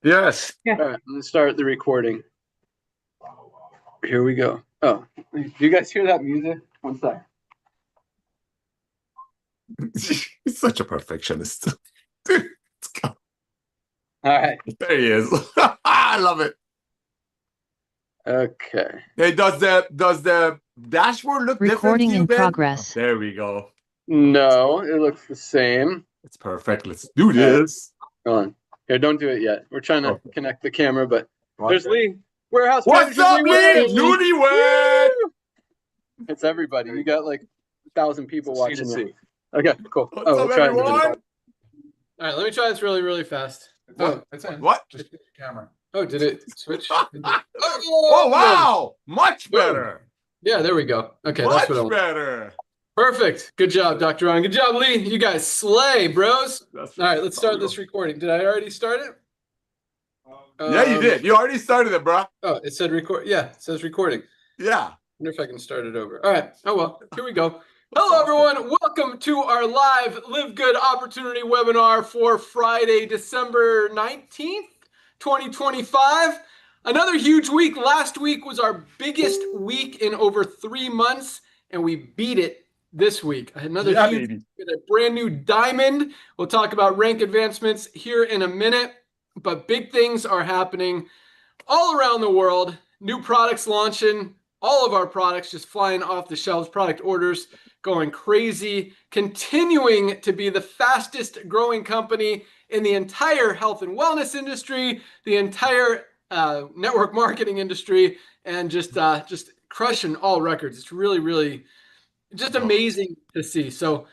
Yes. Yeah. All right, let's start the recording. Here we go. Oh, do you guys hear that music? One sec. He's such a perfectionist. Dude, All right. there he is. I love it. Okay. Hey, does the dashboard look Recording different to you, in Ben? progress. Oh, there we go. No, it looks the same. It's perfect. Let's do this. Hold on. Here, don't do it yet. We're trying to Okay. connect the camera, but there's Lee. Warehouse What's manager up, Lee? Lee. Newlywed. It's everybody. You got like 1,000 people watching you. Okay, cool. What's up, we'll try it everyone? again. All right, let me try this really fast. Oh, It's in. What? Just get the camera. oh, did it switch? Oh, wow. Much better. Yeah, there we go. Okay, Much that's what I want. better. Perfect. Good job, Dr. Ron. Good job, Lee. You guys slay, bros. That's All right, let's start this recording. Did I already start it? Yeah, you did. You already started it, bro. Oh, it said record. Yeah, it says recording. Yeah. Wonder if I can start it over. All right. Oh, well, here we go. Hello, everyone. Welcome to our live Live Good Opportunity webinar for Friday, December 19th, 2025. Another huge week. Last week was our biggest week in over 3 months, and we beat it this week. Another huge baby. a brand new diamond. We'll talk about rank advancements here in a minute, but big things are happening all around the world. New products launching. All of our products just flying off the shelves, product orders going crazy, continuing to be the fastest growing company in the entire health and wellness industry, the entire network marketing industry, and just crushing all records. It's really just amazing to see. So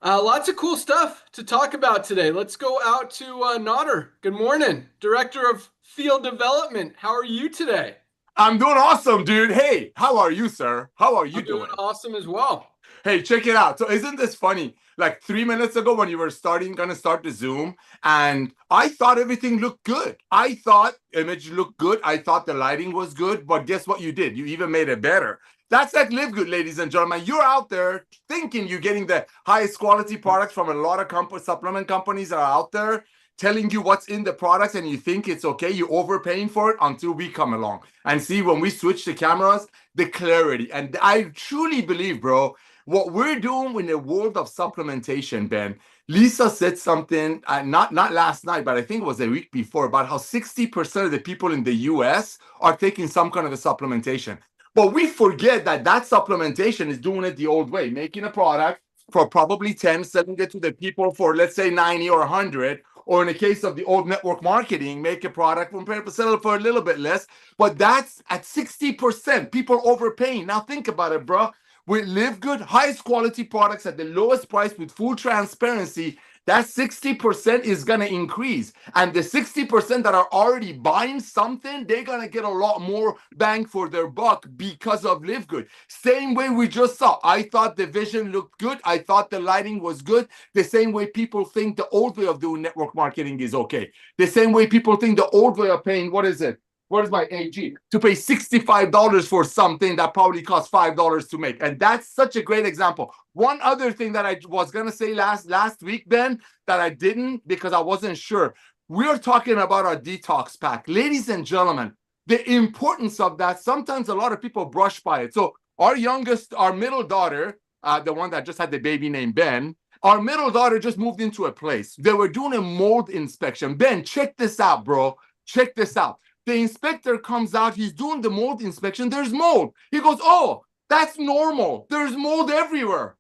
lots of cool stuff to talk about today. Let's go out to Nodder. Good morning, Director of Field Development. How are you today? I'm doing awesome, dude. Hey, how are you, sir? How are you I'm doing doing? awesome as well. Hey, check it out. So isn't this funny? Like 3 minutes ago when you were gonna start the Zoom, and I thought everything looked good. I thought image looked good. I thought the lighting was good, but guess what you did? You even made it better. That's like Livegood, ladies and gentlemen. You're out there thinking you're getting the highest quality products from a lot of supplement companies that are out there telling you what's in the products, and you think it's okay. You're overpaying for it until we come along and see when we switch the cameras, the clarity. And I truly believe, bro, what we're doing in the world of supplementation, Ben, Lisa said something, not last night, but I think it was a week before, about how 60% of the people in the US are taking some kind of a supplementation. But we forget that supplementation is doing it the old way, making a product for probably 10, selling it to the people for, let's say, 90 or 100, or in the case of the old network marketing, make a product and sell it for a little bit less. But that's at 60%, people overpaying. Now think about it, bro. With Livegood, highest quality products at the lowest price with full transparency, that 60% is going to increase. And the 60% that are already buying something, they're going to get a lot more bang for their buck because of Livegood. Same way we just saw. I thought the vision looked good. I thought the lighting was good. The same way people think the old way of doing network marketing is okay. The same way people think the old way of paying, what is it? What is my AG? To pay $65 for something that probably costs $5 to make. And that's such a great example. One other thing that I was going to say last week, Ben, that I didn't because I wasn't sure. We're talking about our detox pack. Ladies and gentlemen, the importance of that, sometimes a lot of people brush by it. So our middle daughter, the one that just had the baby named Ben, our middle daughter just moved into a place. They were doing a mold inspection. Ben, check this out, bro. Check this out. The inspector comes out, he's doing the mold inspection, there's mold. He goes, oh, that's normal. There's mold everywhere.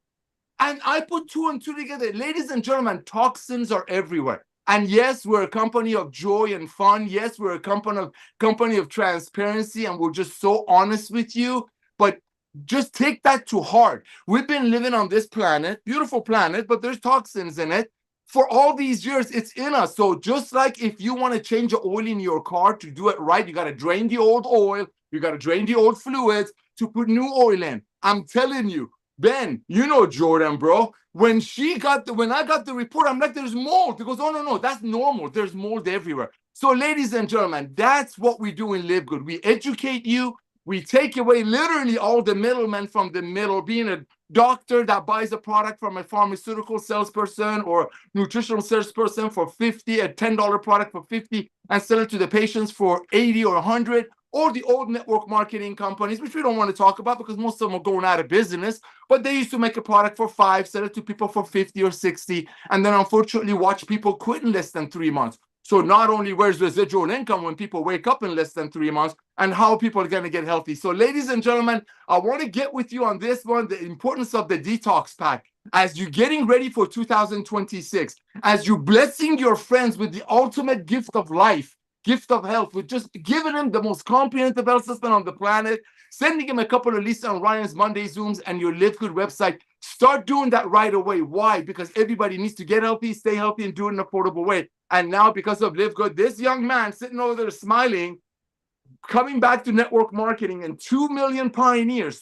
And I put two and two together. Ladies and gentlemen, toxins are everywhere. And yes, we're a company of joy and fun. Yes, we're a company of transparency, and we're just so honest with you. But just take that to heart. We've been living on this planet, beautiful planet, but there's toxins in it. For all these years, it's in us. So just like if you want to change the oil in your car to do it right, you got to drain the old oil, you got to drain the old fluids to put new oil in. I'm telling you, Ben, you know Jordan, bro. When I got the report, I'm like, there's mold. He goes, oh, no, that's normal. There's mold everywhere. So ladies and gentlemen, that's what we do in Livegood. We educate you. We take away literally all the middlemen from the middle, being doctor that buys a product from a pharmaceutical salesperson or nutritional salesperson for 50, a $10 product for 50, and sell it to the patients for 80 or 100, or the old network marketing companies, which we don't want to talk about because most of them are going out of business, but they used to make a product for 5, sell it to people for 50 or 60, and then unfortunately watch people quit in less than 3 months. So not only where's residual income when people wake up in less than 3 months, and how people are going to get healthy. So ladies and gentlemen, I want to get with you on this one, the importance of the detox pack. As you're getting ready for 2026, as you're blessing your friends with the ultimate gift of life, gift of health, with just giving them the most comprehensive health system on the planet, sending him a couple of Lisa and Ryan's Monday Zooms and your Livegood website. Start doing that right away. Why? Because everybody needs to get healthy, stay healthy, and do it in an affordable way. And now, because of Livegood, this young man sitting over there smiling, coming back to network marketing, and 2 million pioneers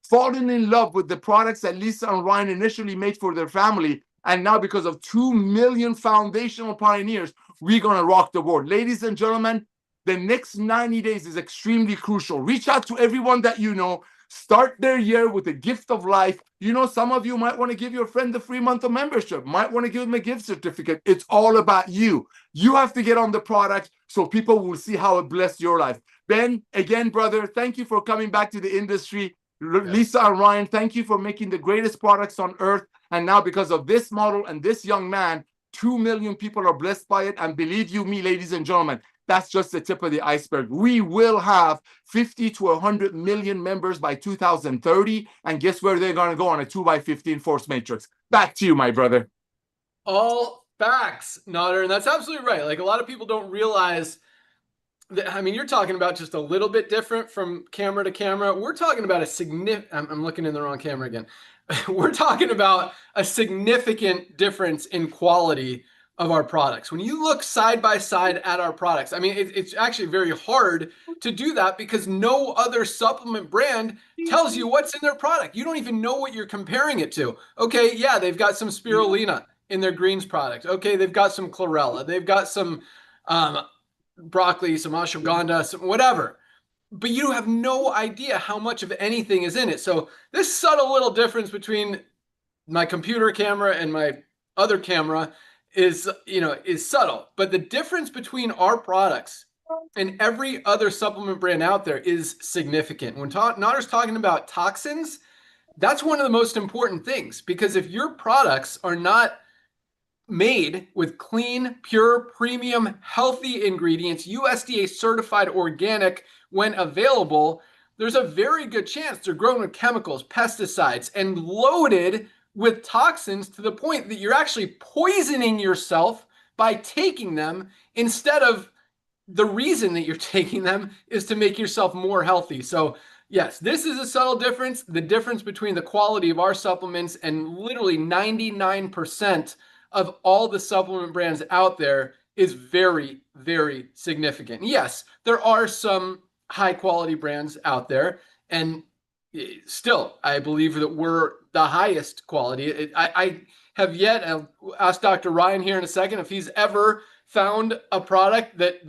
falling in love with the products that Lisa and Ryan initially made for their family. And now, because of 2 million foundational pioneers, we're going to rock the board. Ladies and gentlemen, the next 90 days is extremely crucial. Reach out to everyone that you know. Start their year with a gift of life. You know, some of you might want to give your friend a free month of membership, might want to give them a gift certificate. It's all about you. You have to get on the product so people will see how it blessed your life. Ben, again, brother, thank you for coming back to the industry. Lisa and Ryan, thank you for making the greatest products on earth. And now, because of this model and this young man, 2 million people are blessed by it. And believe you me, ladies and gentlemen, that's just the tip of the iceberg. We will have 50 to 100 million members by 2030. And guess where they're going to go? On a 2x15 force matrix. Back to you, my brother. All facts, Nodder. And that's absolutely right. Like, a lot of people don't realize that, I mean, you're talking about just a little bit different from camera to camera. We're talking about a significant, I'm looking in the wrong camera again. We're talking about a significant difference in quality of our products. When you look side by side at our products, I mean, it's actually very hard to do that because no other supplement brand tells you what's in their product. You don't even know what you're comparing it to. Okay, yeah, they've got some spirulina in their greens product. Okay, they've got some chlorella. They've got some broccoli, some ashwagandha, some whatever. But you have no idea how much of anything is in it. So this subtle little difference between my computer camera and my other camera is subtle. But the difference between our products and every other supplement brand out there is significant. When Nodder's talking about toxins, that's one of the most important things, because if your products are not made with clean, pure, premium, healthy ingredients, USDA certified organic when available, there's a very good chance they're grown with chemicals, pesticides, and loaded with toxins to the point that you're actually poisoning yourself by taking them, instead of the reason that you're taking them is to make yourself more healthy. So yes, this is a subtle difference. The difference between the quality of our supplements and literally 99% of all the supplement brands out there is very, very significant. Yes, there are some high quality brands out there, and still, I believe that we're the highest quality. I have yet, I'll ask Dr. Ryan here in a second if he's ever found a product that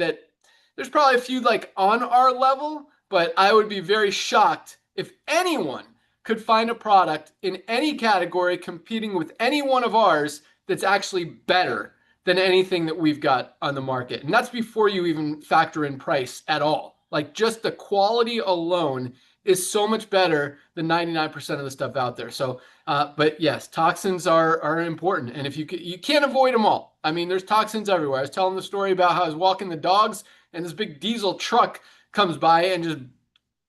there's probably a few like on our level, but I would be very shocked if anyone could find a product in any category competing with any one of ours that's actually better than anything that we've got on the market. And that's before you even factor in price at all. Like, just the quality alone is so much better than 99% of the stuff out there. So, but yes, toxins are important. And if you can't avoid them all. I mean, there's toxins everywhere. I was telling the story about how I was walking the dogs and this big diesel truck comes by and just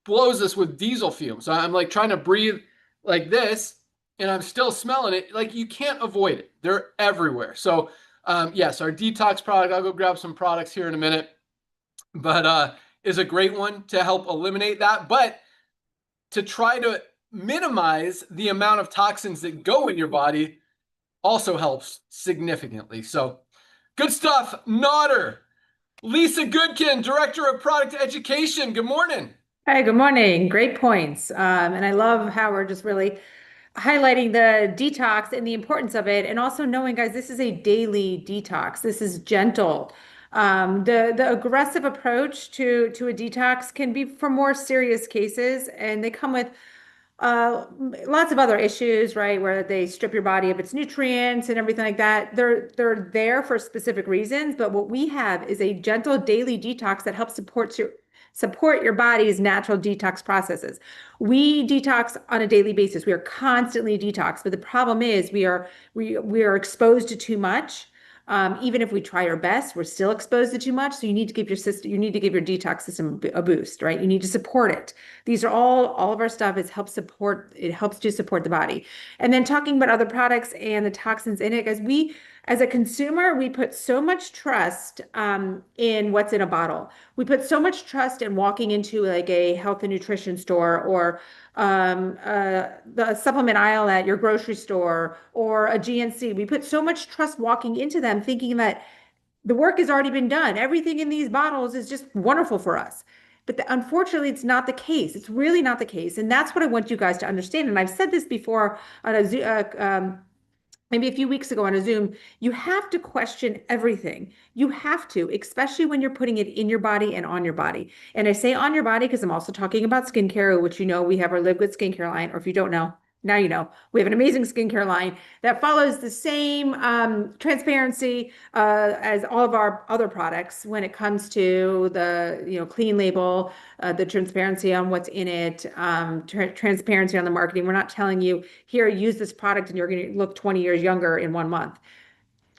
blows us with diesel fumes. So I'm like trying to breathe like this, and I'm still smelling it. Like, you can't avoid it. They're everywhere. So yes, our detox product, I'll go grab some products here in a minute, but is a great one to help eliminate that. But to try to minimize the amount of toxins that go in your body also helps significantly. So good stuff. Nodder. Lisa Goodkin, Director of Product Education. Good morning. Hi, good morning. Great points. And I love how we're just really highlighting the detox and the importance of it, and also knowing, guys, this is a daily detox. This is gentle. The aggressive approach to a detox can be for more serious cases, and they come with lots of other issues, right? Where they strip your body of its nutrients and everything like that. They're there for specific reasons, but what we have is a gentle daily detox that helps support your body's natural detox processes. We detox on a daily basis. We are constantly detox, but the problem is we are exposed to too much. Even if we try our best, we're still exposed to too much. So you need to give your system, you need to give your detox system a boost, right? You need to support it. These are all of our stuff is it helps to support the body. And then talking about other products and the toxins in it, as a consumer, we put so much trust in what's in a bottle. We put so much trust in walking into like a health and nutrition store or the supplement aisle at your grocery store or a GNC. We put so much trust walking into them, thinking that the work has already been done. Everything in these bottles is just wonderful for us. But unfortunately, it's not the case. It's really not the case. And that's what I want you guys to understand. And I've said this before on maybe a few weeks ago on a Zoom, you have to question everything. You have to, especially when you're putting it in your body and on your body. And I say on your body because I'm also talking about skincare, which we have our Livegood skincare line, or if you don't know, now you know. We have an amazing skincare line that follows the same transparency as all of our other products when it comes to the clean label, the transparency on what's in it, transparency on the marketing. We're not telling you here, use this product and you're going to look 20 years younger in 1 month.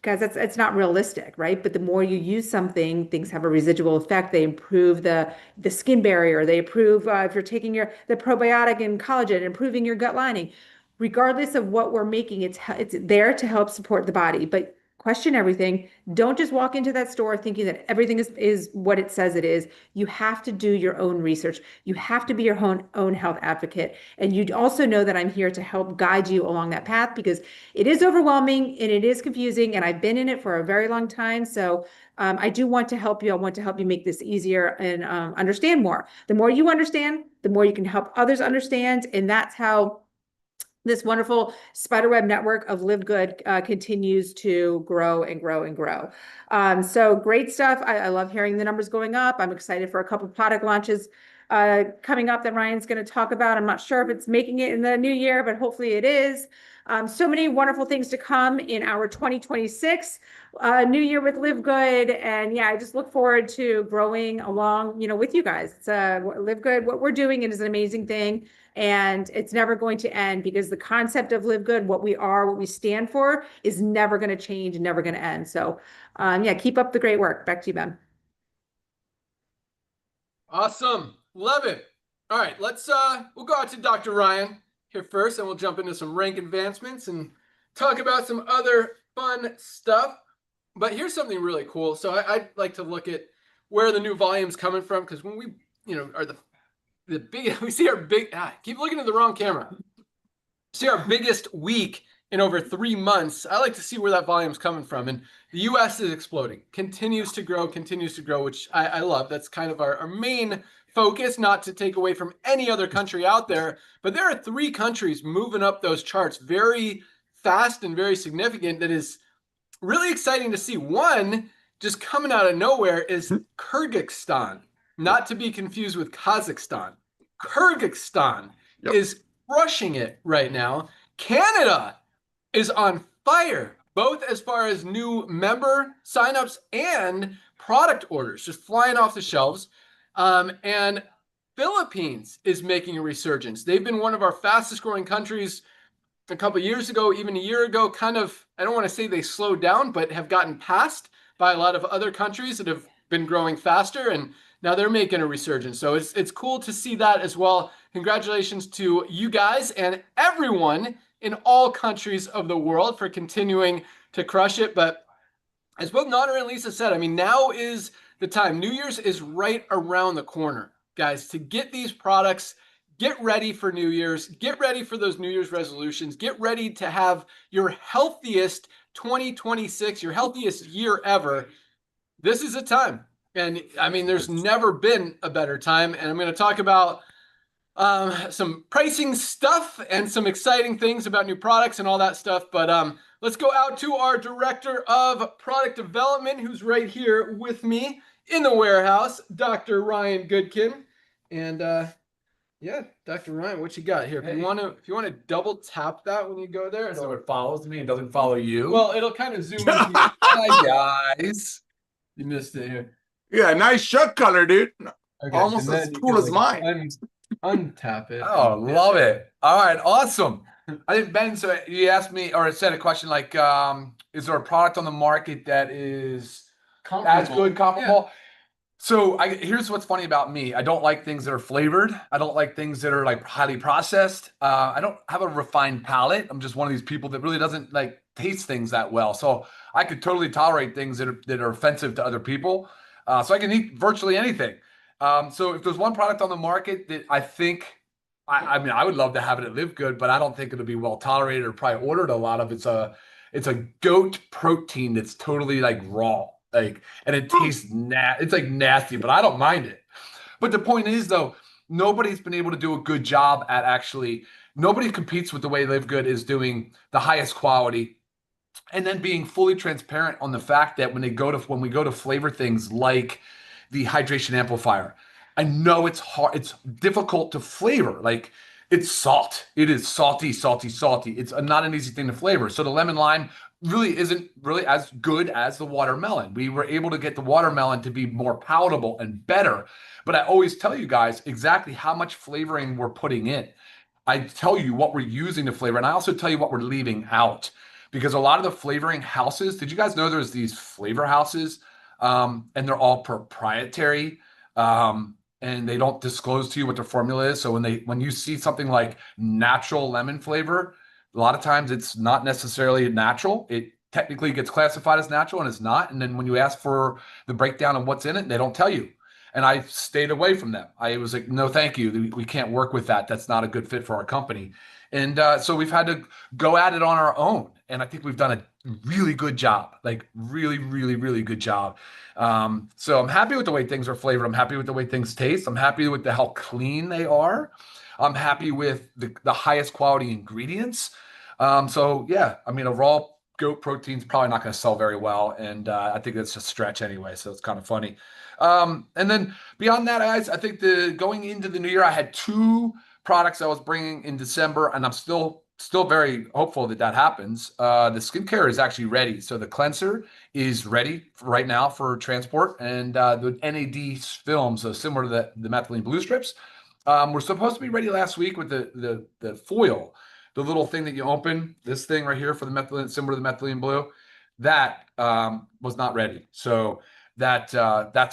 Guys, it's not realistic, right? But the more you use something, things have a residual effect. They improve the skin barrier. They improve if you're taking the probiotic and collagen, improving your gut lining. Regardless of what we're making, it's there to help support the body. But question everything. Don't just walk into that store thinking that everything is what it says it is. You have to do your own research. You have to be your own health advocate. And you also know that I'm here to help guide you along that path because it is overwhelming and it is confusing. And I've been in it for a very long time. So I do want to help you. I want to help you make this easier and understand more. The more you understand, the more you can help others understand. And that's how this wonderful spiderweb network of Livegood continues to grow and grow and grow. So great stuff. I love hearing the numbers going up. I'm excited for a couple of product launches coming up that Ryan's going to talk about. I'm not sure if it's making it in the new year, but hopefully it is. So many wonderful things to come in our 2026 new year with Livegood. And yeah, I just look forward to growing along, with you guys. It's Livegood. What we're doing is an amazing thing. And it's never going to end because the concept of Livegood, what we are, what we stand for, is never going to change and never going to end. So, yeah, keep up the great work. Back to you, Ben. Awesome. Love it. All right, we'll go out to Dr. Ryan here first, and we'll jump into some rank advancements and talk about some other fun stuff. But here's something really cool. So I'd like to look at where the new volume's coming from, because when we, are the big, we see our big, keep looking at the wrong camera. See our biggest week in over 3 months. I like to see where that volume's coming from. And the US is exploding, continues to grow, which I love. That's kind of our main focus, not to take away from any other country out there. But there are 3 countries moving up those charts very fast and very significant. That is really exciting to see. One just coming out of nowhere is Kyrgyzstan, not to be confused with Kazakhstan. Kyrgyzstan is crushing it right now. Canada is on fire, both as far as new member signups and product orders, just flying off the shelves. And Philippines is making a resurgence. They've been one of our fastest growing countries a couple of years ago, even a year ago, kind of, I don't want to say they slowed down, but have gotten passed by a lot of other countries that have been growing faster. And now they're making a resurgence. So it's cool to see that as well. Congratulations to you guys and everyone in all countries of the world for continuing to crush it. But as both Nana and Lisa said, I mean, now is the time. New Year's is right around the corner, guys, to get these products. Get ready for New Year's. Get ready for those New Year's resolutions. Get ready to have your healthiest 2026, your healthiest year ever. This is a time. And I mean, there's never been a better time. And I'm going to talk about some pricing stuff and some exciting things about new products and all that stuff. But let's go out to our director of product development, who's right here with me in the warehouse, Dr. Ryan Goodkin. And Yeah, Dr. Ryan, what you got here? If you want to double tap that when you go there, So it follows me and doesn't follow you. well, it'll kind of zoom into you. Hi guys. You missed it here. Yeah, nice shirt color, dude. Okay, Almost and as then you cool can, as like, mine. untap it. Oh, love it. All right, awesome. I think Ben, so you asked me or said a question like, is there a product on the market that is as good, comparable? So here's what's funny about me. I don't like things that are flavored. I don't like things that are like highly processed. I don't have a refined palate. I'm just one of these people that really doesn't like taste things that well. So I could totally tolerate things that are offensive to other people. So I can eat virtually anything. So if there's one product on the market that I think, I mean, I would love to have it at Livegood, but I don't think it'll be well tolerated or probably ordered a lot of. It's a goat protein that's totally like raw. Like, and it tastes it's like nasty, but I don't mind it. But the point is, though, nobody's been able to do a good job at actually. Nobody competes with the way Live Good is doing the highest quality, and then being fully transparent on the fact that when we go to flavor things like the hydration amplifier, I know it's hard, it's difficult to flavor. Like it's salt. It is salty, salty, salty. It's not an easy thing to flavor. So the lemon lime really isn't really as good as the watermelon. We were able to get the watermelon to be more palatable and better. But I always tell you guys exactly how much flavoring we're putting in. I tell you what we're using to flavor, and I also tell you what we're leaving out. Because a lot of the flavoring houses, did you guys know there's these flavor houses, and they're all proprietary, and they don't disclose to you what their formula is. So when you see something like natural lemon flavor, a lot of times it's not necessarily natural. It technically gets classified as natural and it's not. And then when you ask for the breakdown of what's in it, they don't tell you. And I stayed away from them. I was like, no, thank you. We can't work with that. That's not a good fit for our company. And so we've had to go at it on our own. And I think we've done a really good job, like really, really, really good job. So I'm happy with the way things are flavored. I'm happy with the way things taste. I'm happy with how clean they are. I'm happy with the highest quality ingredients. So yeah, I mean, a raw goat protein is probably not going to sell very well. And I think that's a stretch anyway. So it's kind of funny. And then beyond that, guys, I think going into the new year, I had two products I was bringing in December, and I'm still very hopeful that happens. The skincare is actually ready, so the cleanser is ready right now for transport, and the NAD films, so similar to the methylene blue strips, were supposed to be ready last week with the foil, the little thing that you open, this thing right here for the methylene, similar to the methylene blue, that was not ready. So that's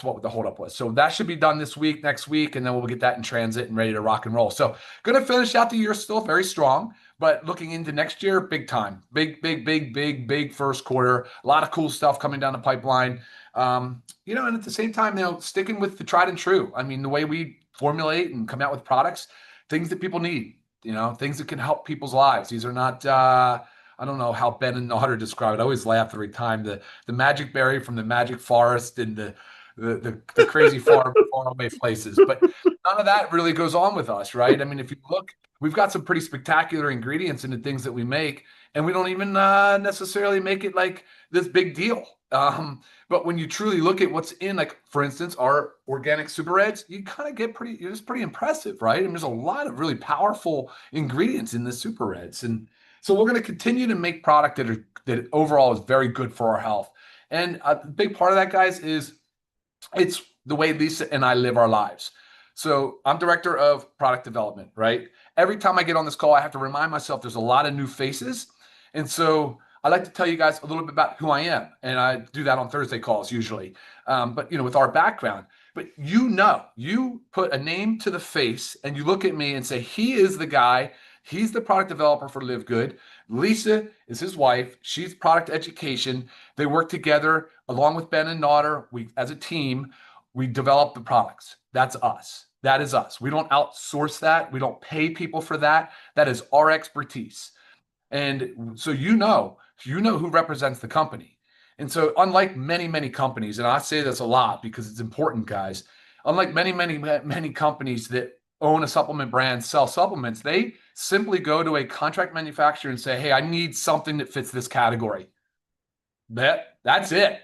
what the holdup was. So that should be done this week, next week, and then we'll get that in transit and ready to rock and roll. So going to finish out the year still very strong, but looking into next year, big time, big first quarter. A lot of cool stuff coming down the pipeline. And at the same time, sticking with the tried and true. I mean, the way we formulate and come out with products, things that people need. Things that can help people's lives. These are not. I don't know how Ben and Otter describe it. I always laugh every time. The magic berry from the magic forest and the crazy far away places. But none of that really goes on with us, right? I mean, if you look, we've got some pretty spectacular ingredients in the things that we make, and we don't even necessarily make it like this big deal. But when you truly look at what's in, like for instance, our organic super reds, you kind of get it's pretty impressive, right? I mean, there's a lot of really powerful ingredients in the super reds, and so we're going to continue to make product that overall is very good for our health. And a big part of that, guys, is it's the way Lisa and I live our lives. So I'm director of product development, right? Every time I get on this call, I have to remind myself there's a lot of new faces. And so I like to tell you guys a little bit about who I am. And I do that on Thursday calls usually. But with our background, but you put a name to the face and you look at me and say, he is the guy. He's the product developer for Live Good. Lisa is his wife. She's product education. They work together along with Ben and Nodder. As a team, we develop the products. That's us. That is us. We don't outsource that. We don't pay people for that. That is our expertise. And so who represents the company. And so unlike many, many companies, and I say this a lot because it's important, guys, unlike many, many, many companies that own a supplement brand, sell supplements, they simply go to a contract manufacturer and say, hey, I need something that fits this category. That's it.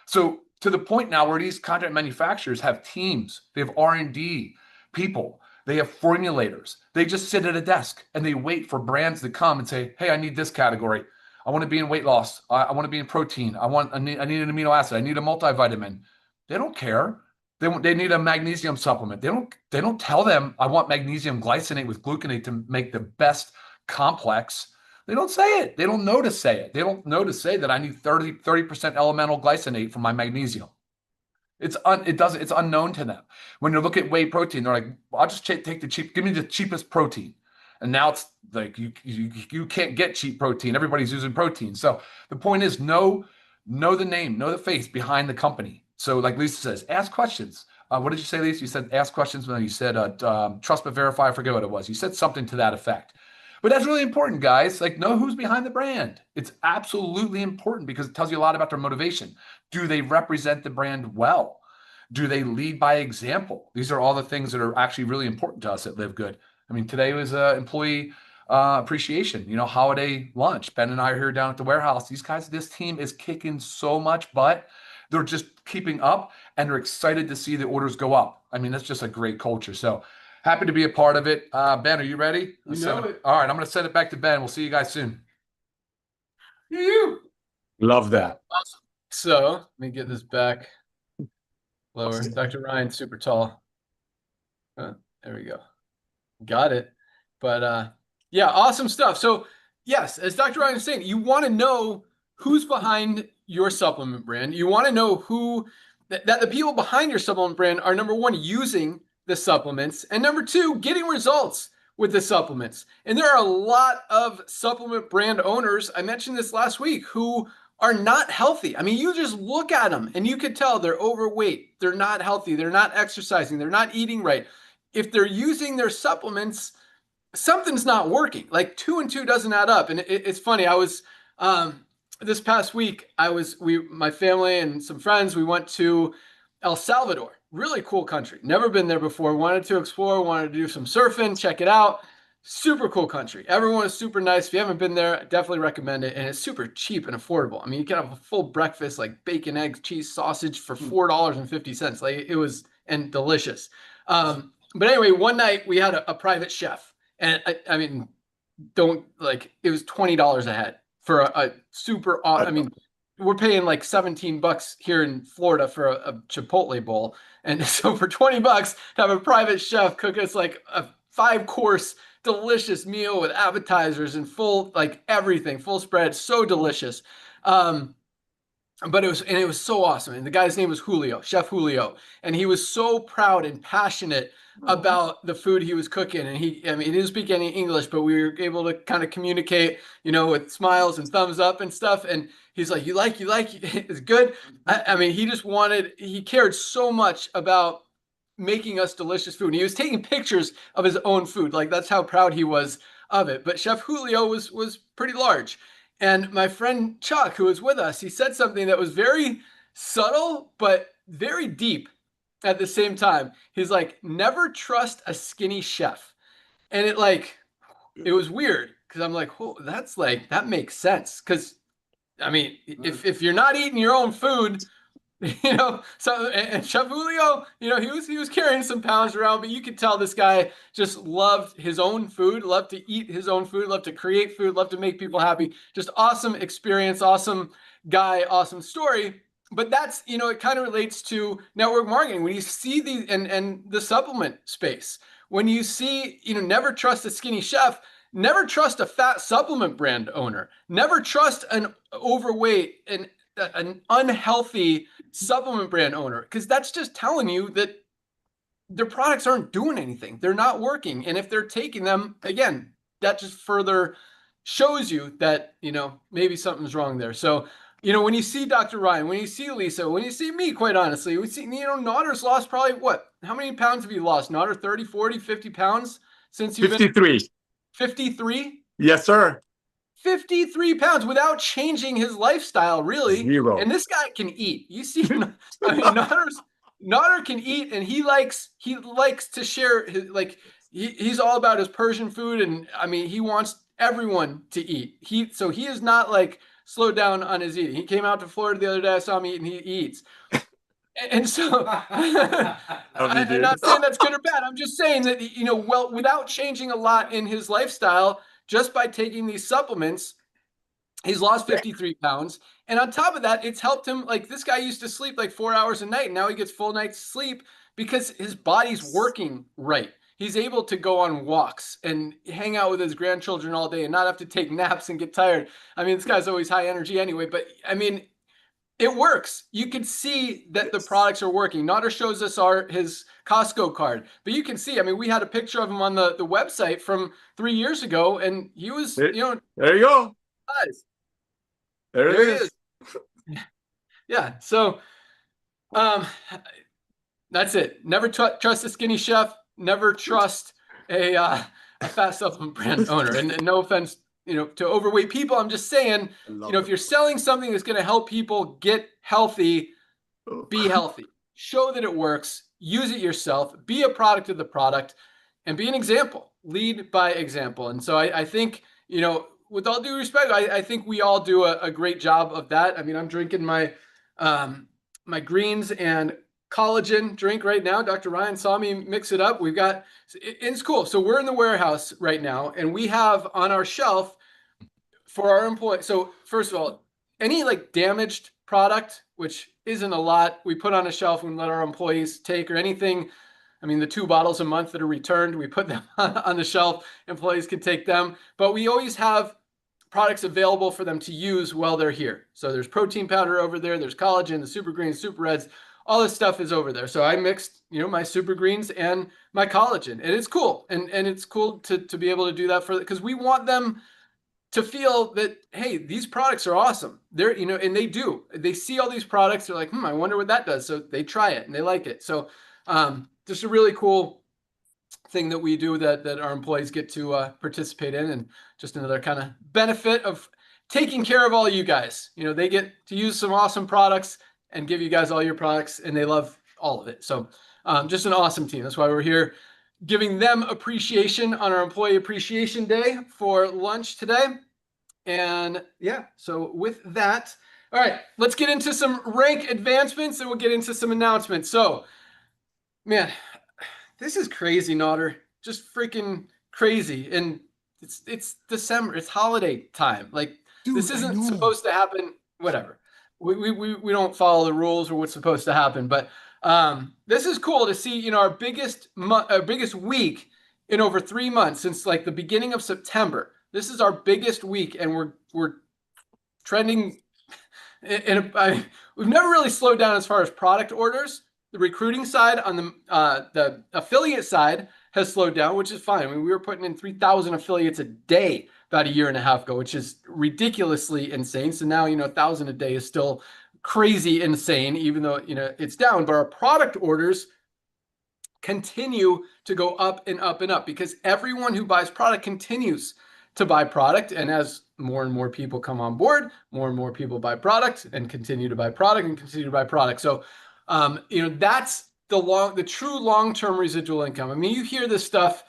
So to the point now where these contract manufacturers have teams, they have R&D people They have formulators. They just sit at a desk and they wait for brands to come and say, hey, I need this category. I want to be in weight loss. I want to be in protein. I need an amino acid. I need a multivitamin. They don't care. They need a magnesium supplement. They don't tell them I want magnesium glycinate with gluconate to make the best complex. They don't say it. They don't know to say it. They don't know to say that I need 30% elemental glycinate for my magnesium. It's unknown to them. When you look at whey protein, they're like, well, I'll just take give me the cheapest protein. And now it's like you can't get cheap protein. Everybody's using protein. So the point is know the name, know the face behind the company. So like Lisa says, ask questions. What did you say, Lisa? You said ask questions. You said trust but verify. I forget what it was. You said something to that effect. But that's really important, guys. Like, know who's behind the brand. It's absolutely important because it tells you a lot about their motivation. Do they represent the brand well? Do they lead by example? These are all the things that are actually really important to us at Livegood. I mean, today was employee appreciation, holiday lunch. Ben and I are here down at the warehouse. These guys, this team is kicking so much butt. They're just keeping up and they're excited to see the orders go up. I mean, that's just a great culture. So happy to be a part of it. Ben, are you ready? You know it. All right, I'm going to send it back to Ben. We'll see you guys soon. Love that. Awesome. So let me get this back lower. Dr. Ryan, super tall. There we go. Got it. But yeah, awesome stuff. So yes, as Dr. Ryan was saying, you want to know who's behind your supplement brand. You want to know who that the people behind your supplement brand are, number one, using the supplements, and number two, getting results with the supplements. And there are a lot of supplement brand owners, I mentioned this last week, who are not healthy. I mean, you just look at them and you can tell they're overweight, they're not healthy, they're not exercising, they're not eating right. If they're using their supplements, something's not working. Like 2 and 2 doesn't add up. And it's funny. I was this past week. My family and some friends. We went to El Salvador. Really cool country. Never been there before. Wanted to explore. Wanted to do some surfing. Check it out. Super cool country. Everyone is super nice. If you haven't been there, I definitely recommend it. And it's super cheap and affordable. I mean, you can have a full breakfast like bacon, eggs, cheese, sausage for $4.50. Like it was and delicious. But anyway, one night we had a private chef, and I mean, it was $20 a head for a super. I mean, we're paying like $17 here in Florida for a Chipotle bowl, and so for $20 to have a private chef cook us like a 5-course delicious meal with appetizers and full like everything, full spread, so delicious. But it was so awesome. And the guy's name was Julio, Chef Julio. And he was so proud and passionate about the food he was cooking. And he didn't speak any English, but we were able to kind of communicate, with smiles and thumbs up and stuff. And he's like, you like, it's good. I mean, he cared so much about making us delicious food. And he was taking pictures of his own food. Like that's how proud he was of it. But Chef Julio was pretty large. And my friend Chuck, who was with us, he said something that was very subtle, but very deep at the same time. He's like, never trust a skinny chef. And it was weird because I'm like, oh, that makes sense. Because, I mean, if you're not eating your own food, so and Chef Julio, he was carrying some pounds around, but you could tell this guy just loved his own food, loved to eat his own food, loved to create food, loved to make people happy. Just awesome experience, awesome guy, awesome story. But that's, it kind of relates to network marketing. When you see these and the supplement space, when you see, never trust a skinny chef, never trust a fat supplement brand owner, never trust an overweight and an unhealthy supplement brand owner, because that's just telling you that their products aren't doing anything. They're not working. And if they're taking them, again, that just further shows you that, maybe something's wrong there. So, when you see Dr. Ryan, when you see Lisa, when you see me, quite honestly, we see, Notter's lost probably how many pounds have you lost? Notter, 30, 40, 50 pounds since you've 53. been 53? Yes, sir. 53 pounds without changing his lifestyle, really. 0. And this guy can eat. You see, Notter can eat, and he likes to share his, he's all about his Persian food, and I mean, he wants everyone to eat. He is not slowed down on his eating. He came out to Florida the other day. I saw him eat, and he eats. And so I'm not saying that's good or bad. I'm just saying that, well, without changing a lot in his lifestyle, just by taking these supplements, he's lost 53 pounds. And on top of that, it's helped him. Like, this guy used to sleep like 4 hours a night, and now he gets full night's sleep because his body's working right. He's able to go on walks and hang out with his grandchildren all day and not have to take naps and get tired. I mean, this guy's always high energy anyway, but I mean, it works. You can see that the products are working. Nader shows us his Costco card, but you can see, I mean, we had a picture of him on the website from 3 years ago, and he was, There you go. Guys, There he it is. Yeah. So, that's it. Never trust a skinny chef. Never trust a fat supplement brand owner. And no offense, to overweight people. I'm just saying, if you're selling something that's going to help people get healthy, be healthy. Show that it works. Use it yourself. Be a product of the product, and be an example. Lead by example. And so I think, with all due respect, I think we all do a great job of that. I mean, I'm drinking my my greens and collagen drink right now. Dr. Ryan saw me mix it up. It's cool. So we're in the warehouse right now, and we have on our shelf for our employees. So first of all, any like damaged product, which isn't a lot, we put on a shelf and let our employees take, or anything. I mean, the 2 bottles a month that are returned, we put them on the shelf. Employees can take them, but we always have products available for them to use while they're here. So there's protein powder over there. There's collagen, the super greens, super reds, all this stuff is over there. So I mixed, my super greens and my collagen, and it's cool. And it's cool to be able to do that because we want them to feel that, hey, these products are awesome. They're, and they do. They see all these products. They're like, I wonder what that does. So they try it and they like it. So just a really cool thing that we do that our employees get to participate in, and just another kind of benefit of taking care of all you guys. They get to use some awesome products and give you guys all your products, and they love all of it. So just an awesome team. That's why we're here giving them appreciation on our Employee Appreciation Day for lunch today. And yeah, so with that, all right, let's get into some rank advancements, and we'll get into some announcements. So, man, this is crazy, Nader. Just freaking crazy. And it's December. It's holiday time. Like, dude, this isn't supposed to happen. Whatever. We don't follow the rules or what's supposed to happen. But this is cool to see. Our biggest week in over 3 months, since like the beginning of September. This is our biggest week, and we're trending. We've never really slowed down as far as product orders. The recruiting side on the affiliate side has slowed down, which is fine. I mean, we were putting in 3,000 affiliates a day about a year and a half ago, which is ridiculously insane. So now, 1,000 a day is still crazy insane, even though, it's down. But our product orders continue to go up and up and up, because everyone who buys product continues to buy product. And as more and more people come on board, more and more people buy product and continue to buy product and continue to buy product. So that's the true long-term residual income. I mean, you hear this stuff,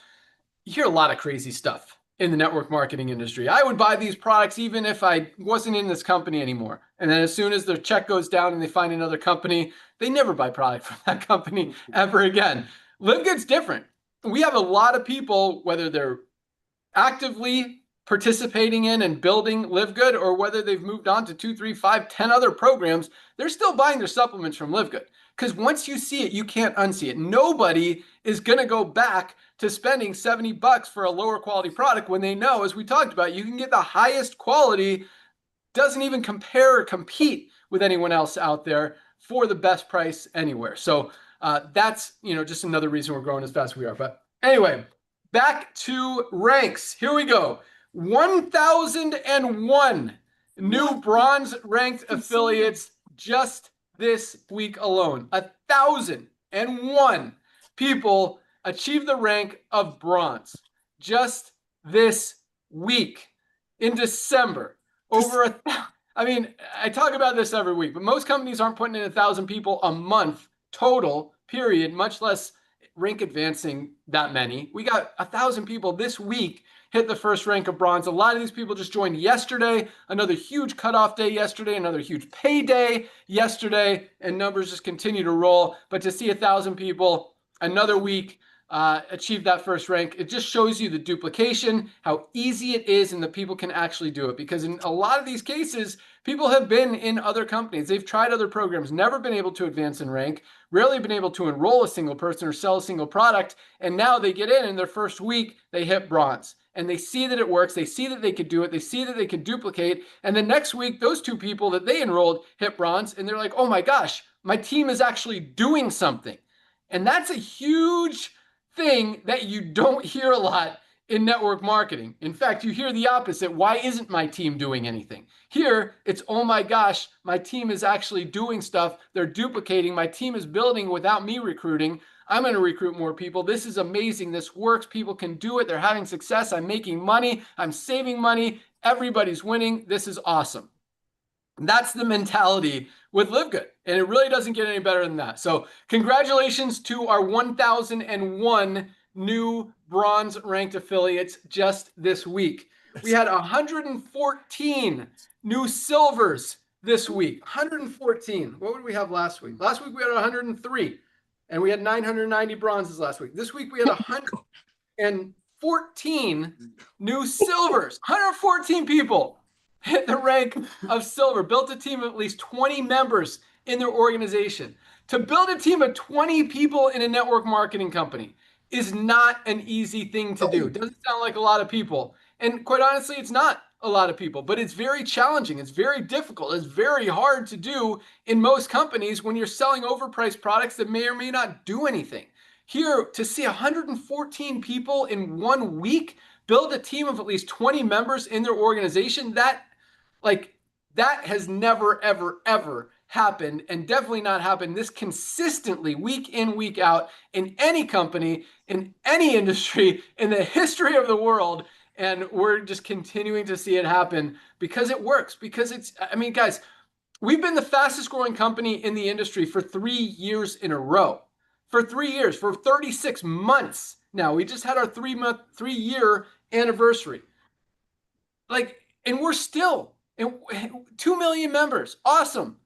you hear a lot of crazy stuff in the network marketing industry. I would buy these products even if I wasn't in this company anymore. And then as soon as their check goes down and they find another company, they never buy product from that company ever again. Livegood's different. We have a lot of people, whether they're actively participating in and building Livegood, or whether they've moved on to 2, 3, 5, 10 other programs, they're still buying their supplements from Livegood. Because once you see it, you can't unsee it. Nobody is going to go back to spending $70 for a lower quality product when they know, as we talked about, you can get the highest quality, doesn't even compare or compete with anyone else out there for the best price anywhere. So that's, just another reason we're growing as fast as we are. But anyway, back to ranks. Here we go. 1,001 new bronze ranked affiliates just this week alone. 1,001 people achieved the rank of bronze just this week in December. I mean, I talk about this every week, but most companies aren't putting in 1,000 people a month total, period, much less rank advancing that many. We got 1,000 people this week hit the first rank of bronze. A lot of these people just joined yesterday, another huge cutoff day yesterday, another huge payday yesterday, and numbers just continue to roll. But to see 1,000 people another week achieve that first rank, it just shows you the duplication, how easy it is, and that people can actually do it. Because in a lot of these cases, people have been in other companies. They've tried other programs, never been able to advance in rank, rarely been able to enroll a single person or sell a single product. And now they get in their first week, they hit bronze. And they see that it works. They see that they could do it. They see that they could duplicate. And then next week, those 2 people that they enrolled hit bronze. And they're like, oh my gosh, my team is actually doing something. And that's a huge thing that you don't hear a lot in network marketing. In fact, you hear the opposite. Why isn't my team doing anything? Here, it's, oh my gosh, my team is actually doing stuff. They're duplicating. My team is building without me recruiting. I'm going to recruit more people. This is amazing. This works. People can do it. They're having success. I'm making money. I'm saving money. Everybody's winning. This is awesome. That's the mentality with Livegood, and it really doesn't get any better than that. So congratulations to our 1,001 new bronze ranked affiliates just this week. We had 114 new silvers this week. 114. What did we have last week? Last week we had 103, and we had 990 bronzes last week. This week we had 114 new silvers. 114 people hit the rank of silver, built a team of at least 20 members in their organization. To build a team of 20 people in a network marketing company is not an easy thing to do. It doesn't sound like a lot of people. And quite honestly, it's not a lot of people, but it's very challenging. It's very difficult. It's very hard to do in most companies when you're selling overpriced products that may or may not do anything. Here, to see 114 people in 1 week build a team of at least 20 members in their organization, that has never, ever, ever happened, and definitely not happened this consistently week in, week out in any company, in any industry, in the history of the world. And we're just continuing to see it happen because it works. Because it's, I mean, guys, we've been the fastest growing company in the industry for 3 years in a row. For 3 years, for 36 months now. We just had our 3-year anniversary. And we're still 2 million members. Awesome.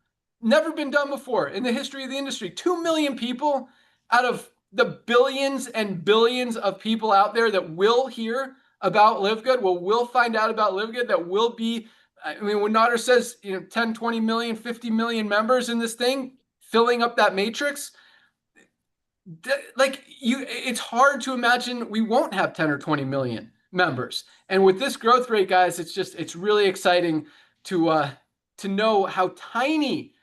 Never been done before in the history of the industry. 2 million people out of the billions and billions of people out there that will hear about Livegood, will find out about Livegood, that will be, I mean, when Nader says, 10, 20 million, 50 million members in this thing, filling up that matrix, it's hard to imagine we won't have 10 or 20 million members. And with this growth rate, guys, it's really exciting to know how tiny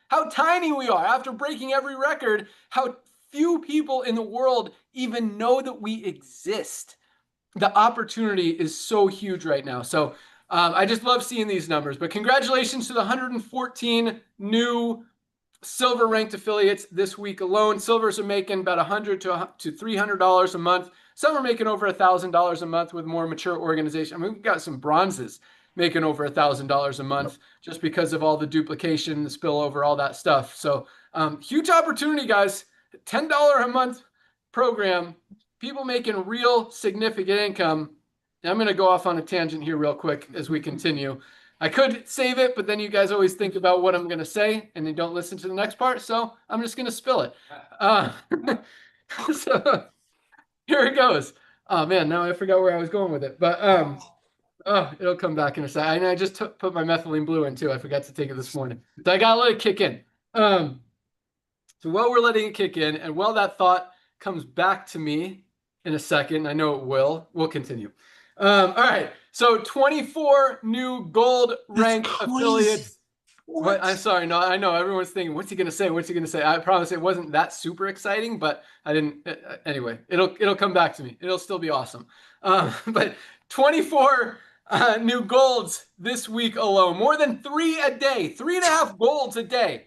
we are after breaking every record, how few people in the world even know that we exist. The opportunity is so huge right now. So I just love seeing these numbers. But congratulations to the 114 new silver ranked affiliates this week alone. Silvers are making about $100 to $300 a month. Some are making over $1,000 a month with more mature organizations. I mean, we've got some bronzes making over $1,000 a month just because of all the duplication, the spillover, all that stuff. So huge opportunity, guys. $10 a month program, people making real significant income. And I'm going to go off on a tangent here real quick as we continue. I could save it, but then you guys always think about what I'm going to say and then don't listen to the next part. So I'm just going to spill it. So here it goes. Oh man, now I forgot where I was going with it, but it'll come back in a second. I just put my methylene blue in too. I forgot to take it this morning, so I gotta let it kick in. So while we're letting it kick in, and while that thought comes back to me in a second, I know it will. We'll continue. All right. So 24 new gold ranked affiliates. What? I'm sorry. No, I know everyone's thinking, what's he going to say? What's he going to say? I promise it wasn't that super exciting, but I didn't. Anyway, it'll come back to me. It'll still be awesome. But 24 new golds this week alone. More than 3 a day. 3.5 golds a day.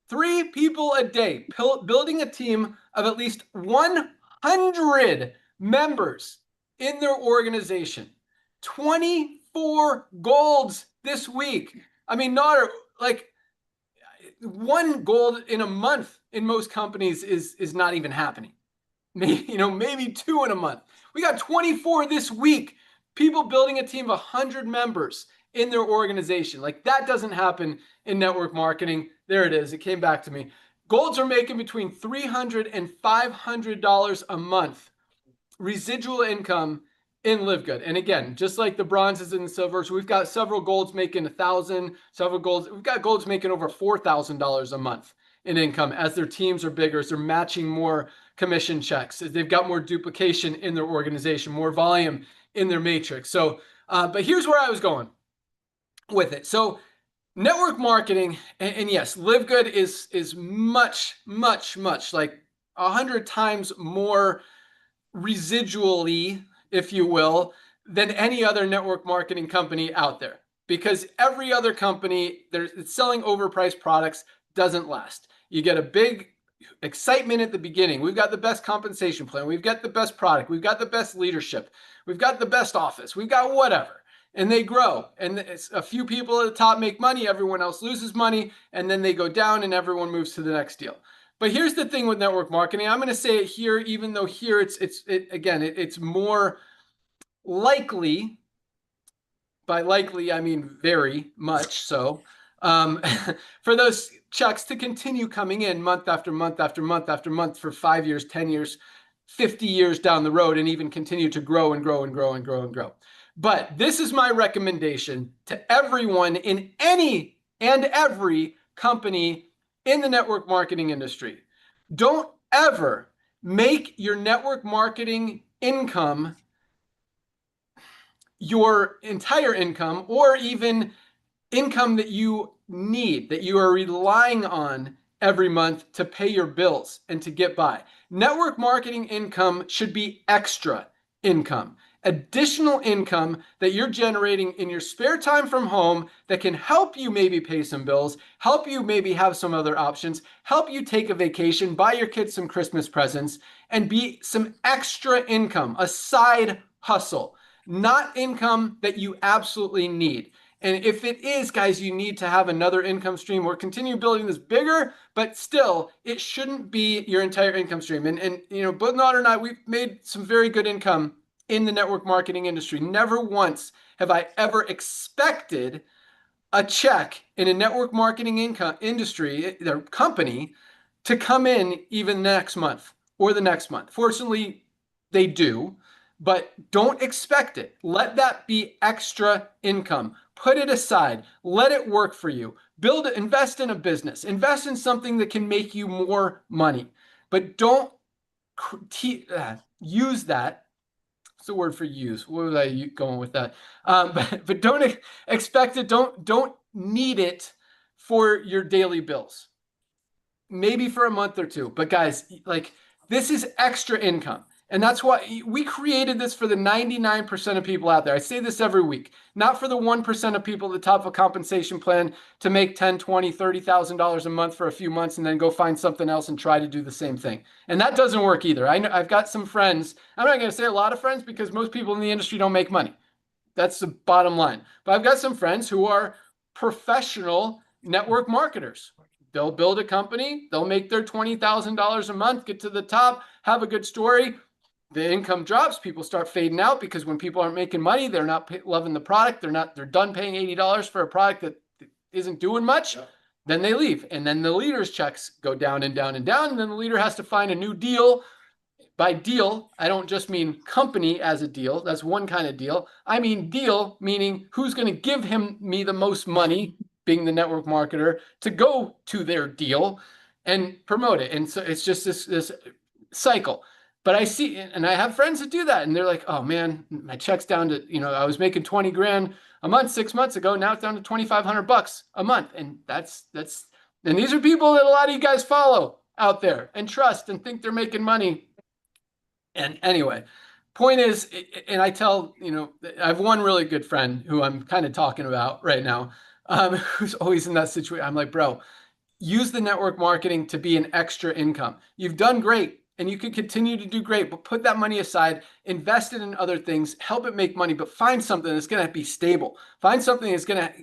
3 people a day. Building a team of at least 100 members in their organization. 24 golds this week. I mean, not like 1 gold in a month in most companies is not even happening. Maybe 2 in a month. We got 24 this week people building a team of 100 members in their organization. Like, that doesn't happen in network marketing. There it is. It came back to me. Golds are making between $300 and $500 a month residual income in Livegood. And again, just like the bronzes and the silvers, we've got several golds making 1,000, several golds. We've got golds making over $4,000 a month in income as their teams are bigger, as they're matching more commission checks, as they've got more duplication in their organization, more volume in their matrix. So, but here's where I was going with it. So network marketing, and yes, Livegood is much like 100 times more residually, if you will, than any other network marketing company out there. Because every other company it's selling overpriced products doesn't last. You get a big excitement at the beginning. We've got the best compensation plan. We've got the best product. We've got the best leadership. We've got the best office. We've got whatever. And they grow. And it's a few people at the top make money. Everyone else loses money. And then they go down and everyone moves to the next deal. But here's the thing with network marketing. I'm going to say it here, even though here it's more likely. By likely, I mean very much so, for those checks to continue coming in month after month after month after month for 5 years, 10 years, 50 years down the road, and even continue to grow and grow and grow and grow and grow. But this is my recommendation to everyone in any and every company in the network marketing industry. Don't ever make your network marketing income your entire income, or even income that you need, that you are relying on every month to pay your bills and to get by. Network marketing income should be extra income, additional income that you're generating in your spare time from home that can help you maybe pay some bills, help you maybe have some other options, help you take a vacation, buy your kids some Christmas presents, and be some extra income, a side hustle. Not income that you absolutely need. And if it is, guys, you need to have another income stream or continue building this bigger, but still, it shouldn't be your entire income stream. And you know, both Nod and I, we've made some very good income in the network marketing industry. Never once have I ever expected a check in a network marketing income industry, their company, to come in even next month or the next month. Fortunately, they do. But don't expect it. Let that be extra income. Put it aside. Let it work for you. Build it, invest in a business. Invest in something that can make you more money. But don't use that. What's the word for use? What was I going with that? But don't expect it. Don't need it for your daily bills. Maybe for a month or two. But guys, like, this is extra income. And that's why we created this for the 99% of people out there. I say this every week, not for the 1% of people at the top of a compensation plan to make $10,000, $20,000, $30,000 a month for a few months and then go find something else and try to do the same thing. And that doesn't work either. I know I've got some friends. I'm not going to say a lot of friends because most people in the industry don't make money. That's the bottom line. But I've got some friends who are professional network marketers. They'll build a company. They'll make their $20,000 a month, get to the top, have a good story. The income drops, people start fading out because when people aren't making money, they're not loving the product. They're done paying $80 for a product that isn't doing much. Yeah. Then they leave. And then the leader's checks go down and down and down. And then the leader has to find a new deal. By deal, I don't just mean company as a deal. That's one kind of deal. I mean deal, meaning who's going to give me the most money, being the network marketer, to go to their deal and promote it. And so it's just this cycle. But I see, and I have friends that do that, and they're like, "Oh man, my check's down to, I was making 20 grand a month 6 months ago. Now it's down to $2,500 a month." And and these are people that a lot of you guys follow out there and trust and think they're making money. And anyway, point is, and I tell, I have one really good friend who I'm kind of talking about right now, who's always in that situation. I'm like, bro, use the network marketing to be an extra income. You've done great. And you can continue to do great, but put that money aside, invest it in other things, help it make money, but find something that's going to be stable. Find something that's going to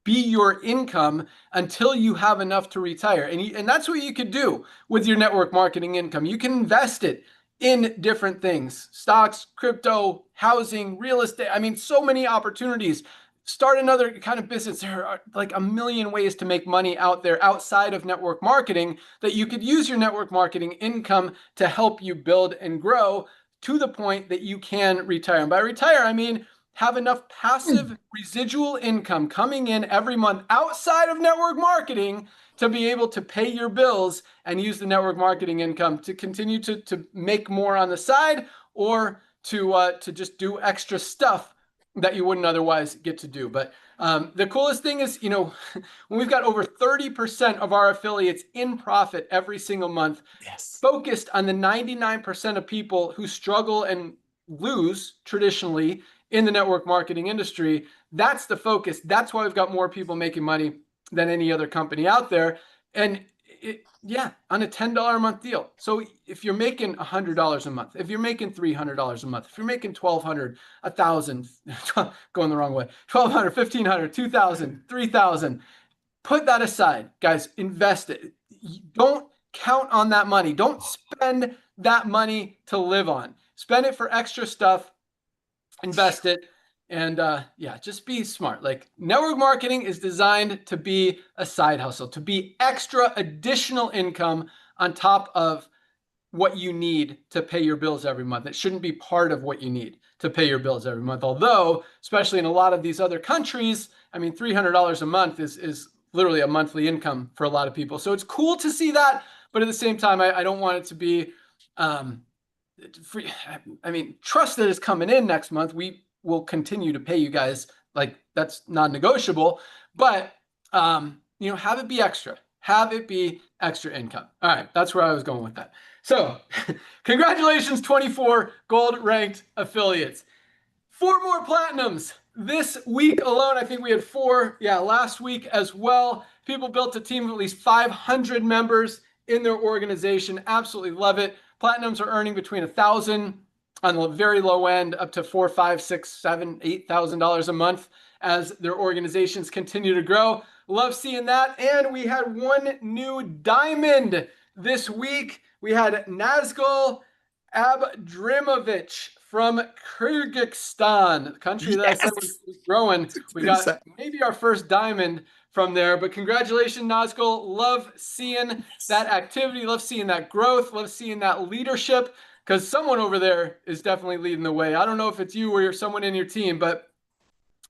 be your income until you have enough to retire. And that's what you could do with your network marketing income. You can invest it in different things, stocks, crypto, housing, real estate. I mean, so many opportunities. Start another kind of business. There are like a million ways to make money out there outside of network marketing that you could use your network marketing income to help you build and grow to the point that you can retire. And by retire, I mean have enough passive residual income coming in every month outside of network marketing to be able to pay your bills and use the network marketing income to continue to make more on the side, or to just do extra stuff that you wouldn't otherwise get to do. But the coolest thing is, you know, when we've got over 30% of our affiliates in profit every single month, Yes. focused on the 99% of people who struggle and lose traditionally in the network marketing industry. That's the focus. That's why we've got more people making money than any other company out there. And yeah, on a $10 a month deal. So if you're making $100 a month, if you're making $300 a month, if you're making $1,200, $1,000, going the wrong way, $1,200, $1,500, $2,000, $3,000, put that aside, guys. Invest it. Don't count on that money. Don't spend that money to live on. Spend it for extra stuff. Invest it. And yeah, just be smart. Like, network marketing is designed to be a side hustle, to be extra additional income on top of what you need to pay your bills every month. It shouldn't be part of what you need to pay your bills every month. Although, especially in a lot of these other countries, I mean, $300 a month is literally a monthly income for a lot of people. So it's cool to see that, but at the same time, I don't want it to be free. I mean, trust that it's coming in next month. We will continue to pay you guys. Like, that's non-negotiable, but you know, have it be extra. Have it be extra income. All right, that's where I was going with that. So congratulations, 24 gold ranked affiliates. 4 more platinums this week alone. I think we had 4, last week as well. People built a team of at least 500 members in their organization. Absolutely love it. Platinums are earning between $1,000 on the very low end up to $4,000, $5,000, $6,000, $7,000, $8,000 a month as their organizations continue to grow. Love seeing that. And we had 1 new diamond this week. We had Nazgul Abdrimovic from Kyrgyzstan, the country that I said was growing. We got maybe our first diamond from there, but congratulations, Nazgul. Love seeing that activity. Love seeing that growth. Love seeing that leadership, because someone over there is definitely leading the way. I don't know if it's you or you're someone in your team, but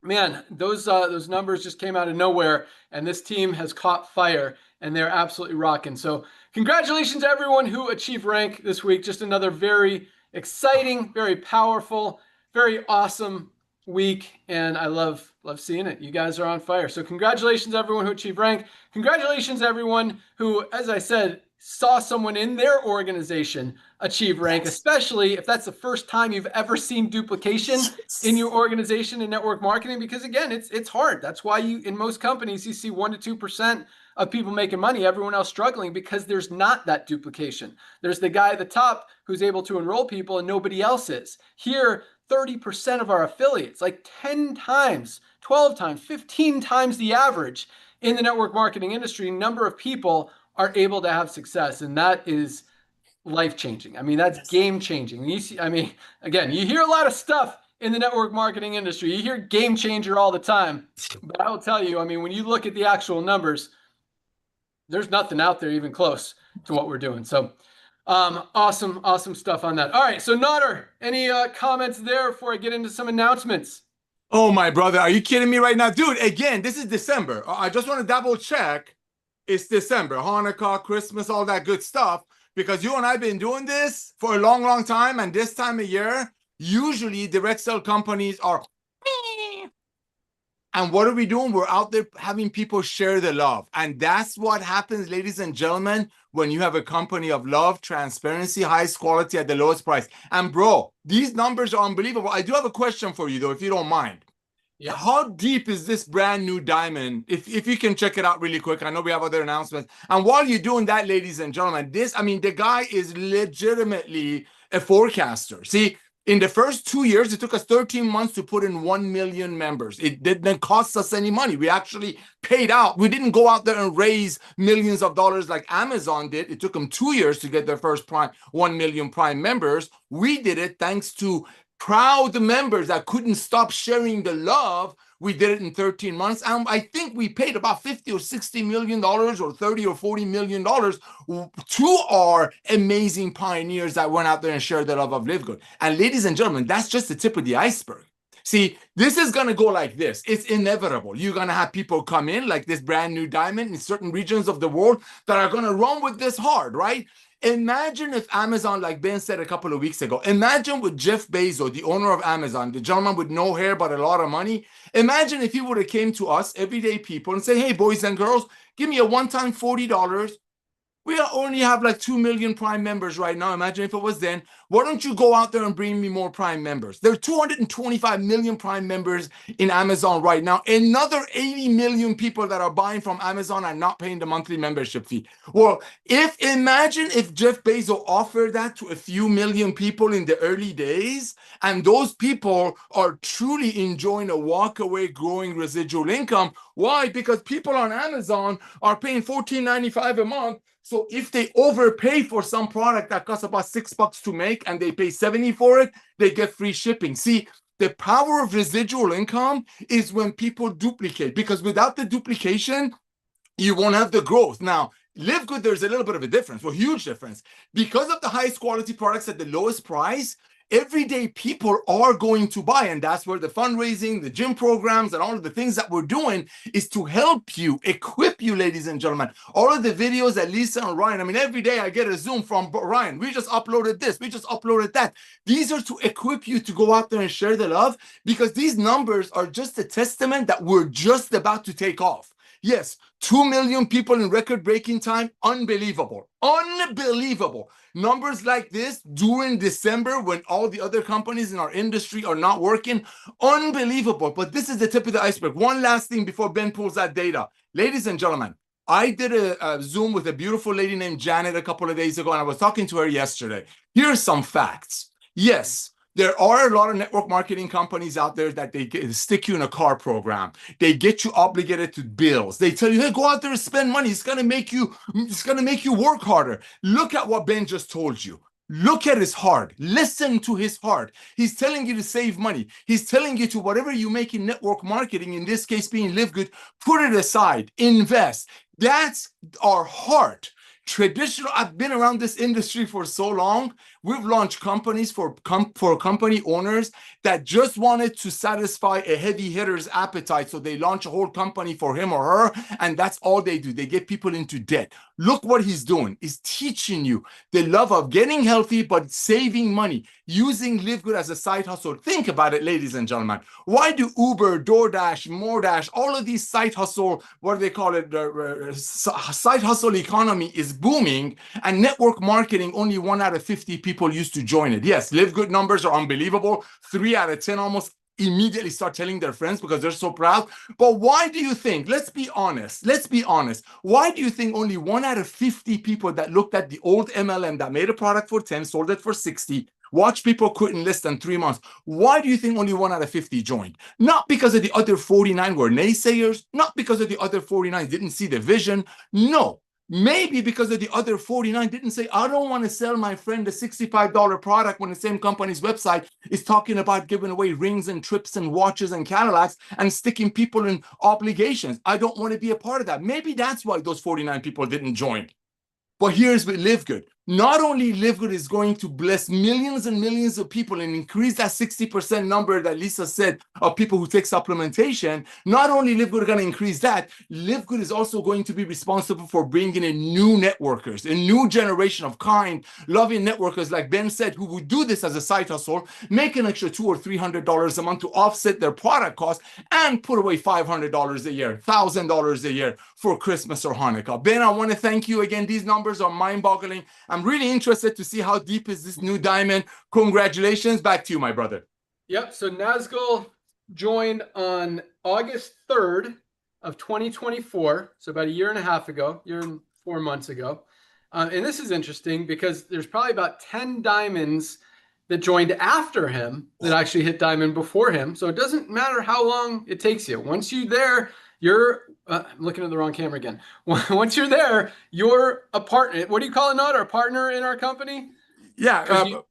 man, those numbers just came out of nowhere, and this team has caught fire, and they're absolutely rocking. So congratulations to everyone who achieved rank this week. Just another very exciting, very powerful, very awesome week, and I love seeing it. You guys are on fire. So congratulations everyone who achieved rank. Congratulations everyone who, as I said, saw someone in their organization achieve rank, especially if that's the first time you've ever seen duplication in your organization in network marketing, because again, it's hard. That's why in most companies, you see 1% to 2% of people making money, everyone else struggling, because there's not that duplication. There's the guy at the top who's able to enroll people and nobody else is. Here, 30% of our affiliates, like 10 times, 12 times, 15 times the average in the network marketing industry, number of people are able to have success. And that is life-changing. I mean, that's game-changing. You see, I mean, again, you hear a lot of stuff in the network marketing industry. You hear game changer all the time. But I will tell you, I mean, when you look at the actual numbers, there's nothing out there even close to what we're doing. So awesome stuff on that. All right, so Nodder, any comments there before I get into some announcements? Oh, my brother, are you kidding me right now? Dude, again, this is December. I just want to double check. It's December, Hanukkah, Christmas, all that good stuff. Because you and I have been doing this for a long time. And this time of year, usually direct sell companies are... And what are we doing? We're out there having people share the love. And that's what happens, ladies and gentlemen, when you have a company of love, transparency, highest quality at the lowest price. And bro, these numbers are unbelievable. I do have a question for you, though, if you don't mind. Yeah. How deep is this brand new diamond? If you can check it out really quick. I know we have other announcements. And while you're doing that, ladies and gentlemen, the guy is legitimately a forecaster. See, In the first 2 years, it took us 13 months to put in 1 million members. It didn't cost us any money. We actually paid out. We didn't go out there and raise millions of dollars like Amazon did. It took them 2 years to get their first 1 million Prime members. We did it thanks to proud members that couldn't stop sharing the love. We did it in 13 months. And I think we paid about 50 or 60 million dollars or 30 or 40 million dollars to our amazing pioneers that went out there and shared the love of Livegood. And ladies and gentlemen, that's just the tip of the iceberg. See, this is going to go like this. It's inevitable. You're going to have people come in like this brand new diamond in certain regions of the world that are going to run with this hard, right? Imagine if Amazon, like Ben said a couple of weeks ago, imagine with Jeff Bezos, the owner of Amazon, the gentleman with no hair but a lot of money. Imagine if he would have came to us, everyday people, and say, hey, boys and girls, give me a one-time $40. We only have like 2 million Prime members right now. Imagine if it was then. Why don't you go out there and bring me more Prime members? There are 225 million Prime members in Amazon right now. Another 80 million people that are buying from Amazon and not paying the monthly membership fee. Well, imagine if Jeff Bezos offered that to a few million people in the early days, and those people are truly enjoying a walkaway growing residual income. Why? Because people on Amazon are paying $14.95 a month. So if they overpay for some product that costs about $6 to make and they pay $70 for it, they get free shipping. See, the power of residual income is when people duplicate, because without the duplication, you won't have the growth. Now, Livegood, there's a little bit of a difference, well, huge difference. Because of the highest quality products at the lowest price, everyday people are going to buy, and that's where the fundraising, the gym programs, and all of the things that we're doing is to help you, equip you, ladies and gentlemen. All of the videos that Lisa and Ryan, I mean, every day I get a Zoom from Ryan. We just uploaded this, we just uploaded that. These are to equip you to go out there and share the love, because these numbers are just a testament that we're just about to take off. Yes, 2 million people in record-breaking time, unbelievable, unbelievable. Numbers like this during December when all the other companies in our industry are not working, unbelievable. But this is the tip of the iceberg. One last thing before Ben pulls that data. Ladies and gentlemen, I did a Zoom with a beautiful lady named Janet a couple of days ago, and I was talking to her yesterday. Here are some facts. Yes, there are a lot of network marketing companies out there that they stick you in a car program. They get you obligated to bills. They tell you, hey, go out there and spend money. It's gonna make you work harder. Look at what Ben just told you. Look at his heart. Listen to his heart. He's telling you to save money. He's telling you to whatever you make in network marketing, in this case being Livegood, put it aside, invest. That's our heart. Traditional, I've been around this industry for so long. We've launched companies for company owners that just wanted to satisfy a heavy hitter's appetite. So they launch a whole company for him or her, and that's all they do. They get people into debt. Look what he's doing. He's teaching you the love of getting healthy, but saving money, using Livegood as a side hustle. Think about it, ladies and gentlemen. Why do Uber, DoorDash, MoreDash, all of these side hustle, what do they call it? Side hustle economy is booming, and network marketing, only 1 out of 50 people used to join it. Yes, Livegood numbers are unbelievable. 3 out of 10 almost immediately start telling their friends because they're so proud. But why do you think, let's be honest, why do you think only 1 out of 50 people that looked at the old MLM that made a product for 10, sold it for 60, watch people quit in less than 3 months, why do you think only 1 out of 50 joined? Not because of the other 49 were naysayers, not because of the other 49 didn't see the vision, no. Maybe because of the other 49 didn't say, I don't want to sell my friend a $65 product when the same company's website is talking about giving away rings and trips and watches and Cadillacs and sticking people in obligations. I don't want to be a part of that. Maybe that's why those 49 people didn't join. But here's with Livegood. Not only Livegood is going to bless millions and millions of people and increase that 60% number that Lisa said of people who take supplementation, not only Livegood going to increase that, Livegood is also going to be responsible for bringing in new networkers, a new generation of kind, loving networkers, like Ben said, who would do this as a side hustle, make an extra $200 or $300 a month to offset their product costs and put away $500 a year, $1,000 a year for Christmas or Hanukkah. Ben, I want to thank you again. These numbers are mind-boggling. I'm really interested to see how deep is this new diamond. Congratulations. Back to you, my brother. Yep. So Nazgul joined on August 3rd of 2024. So about a year and a half ago, year and 4 months ago. And this is interesting because there's probably about 10 diamonds that joined after him that actually hit diamond before him. So it doesn't matter how long it takes you. Once you're there, you're I'm looking at the wrong camera again. Once you're there, you're a partner. What do you call it, Nod? Our partner in our company? Yeah,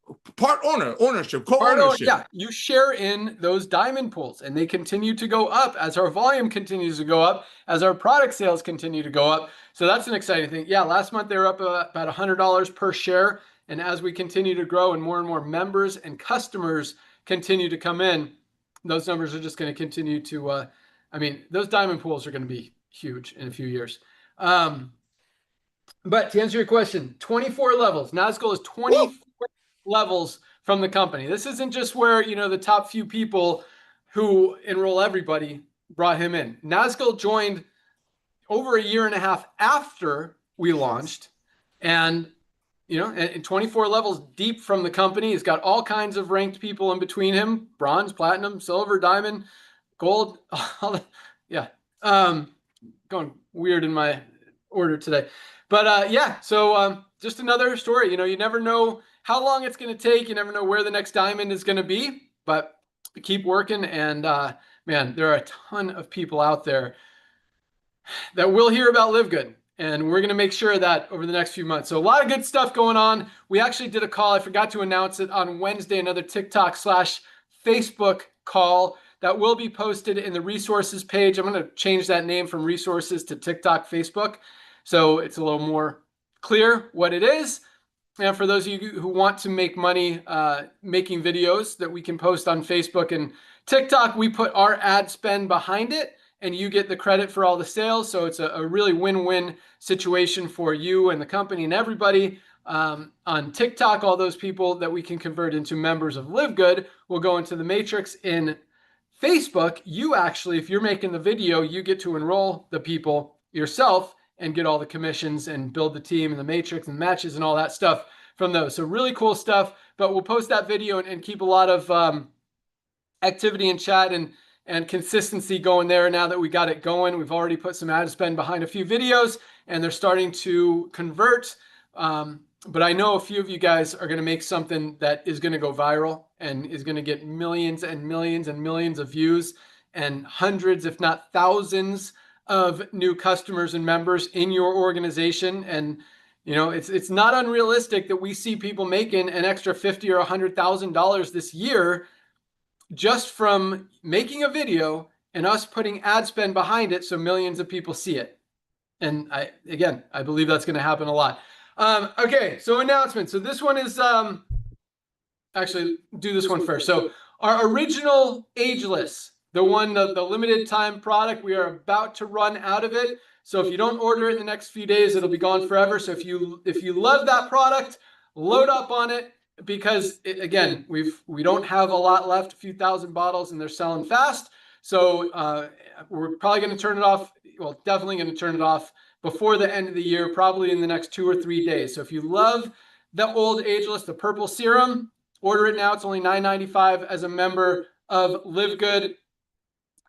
ownership, co-ownership. Yeah, you share in those diamond pools, and they continue to go up as our volume continues to go up, as our product sales continue to go up. So that's an exciting thing. Yeah, last month they were up about $100 per share, and as we continue to grow and more members and customers continue to come in, those numbers are just going to continue to. Those diamond pools are going to be huge in a few years. But to answer your question, 24 levels. Naz's goal is 24 levels from the company. This isn't just where, the top few people who enroll everybody brought him in. Nazgul joined over a year and a half after we launched, and 24 levels deep from the company. He's got all kinds of ranked people in between him: bronze, platinum, silver, diamond, gold. Yeah. Going weird in my order today. But so just another story. You never know how long it's going to take. You never know where the next diamond is going to be, but keep working. And man, there are a ton of people out there that will hear about Livegood. And we're going to make sure of that over the next few months. So a lot of good stuff going on. We actually did a call. I forgot to announce it on Wednesday, another TikTok/Facebook call that will be posted in the resources page. I'm going to change that name from resources to TikTok, Facebook. So it's a little more clear what it is. And for those of you who want to make money making videos that we can post on Facebook and TikTok, we put our ad spend behind it, and you get the credit for all the sales. So it's a really win-win situation for you and the company and everybody. On TikTok, all those people that we can convert into members of Livegood will go into the matrix. In Facebook, you actually, if you're making the video, you get to enroll the people yourself and get all the commissions and build the team and the matrix and matches and all that stuff from those. So really cool stuff, but we'll post that video and keep a lot of activity and chat and consistency going there now that we got it going. We've already put some ad spend behind a few videos and they're starting to convert. But I know a few of you guys are going to make something that is going to go viral and is going to get millions and millions and millions of views and hundreds, if not thousands, of new customers and members in your organization. And it's not unrealistic that we see people making an extra $50,000 or $100,000 this year just from making a video and us putting ad spend behind it so millions of people see it. And I believe that's going to happen a lot. Okay, so announcement. So this one is actually do this one first. So our original ageless, the limited time product, we are about to run out of it. So if you don't order it in the next few days, it'll be gone forever. So if you love that product, load up on it, because we don't have a lot left, a few thousand bottles, and they're selling fast. So we're probably going to turn it off. Well, definitely going to turn it off before the end of the year, probably in the next 2 or 3 days. So if you love the old ageless, the purple serum, order it now. It's only $9.95 as a member of Livegood.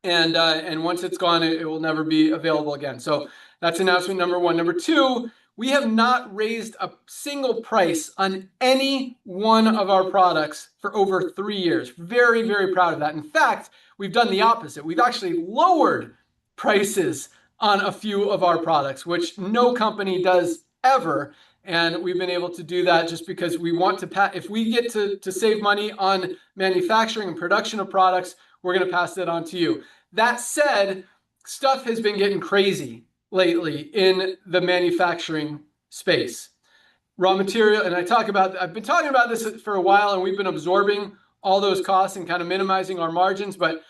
And once it's gone, it will never be available again. So that's announcement number one. Number two, we have not raised a single price on any one of our products for over 3 years. Very, very proud of that. In fact, we've done the opposite. We've actually lowered prices on a few of our products, which no company does ever. And we've been able to do that just because we want to if we get to save money on manufacturing and production of products, we're going to pass that on to you. That said, stuff has been getting crazy lately in the manufacturing space. Raw material, and I've been talking about this for a while, and we've been absorbing all those costs and kind of minimizing our margins, but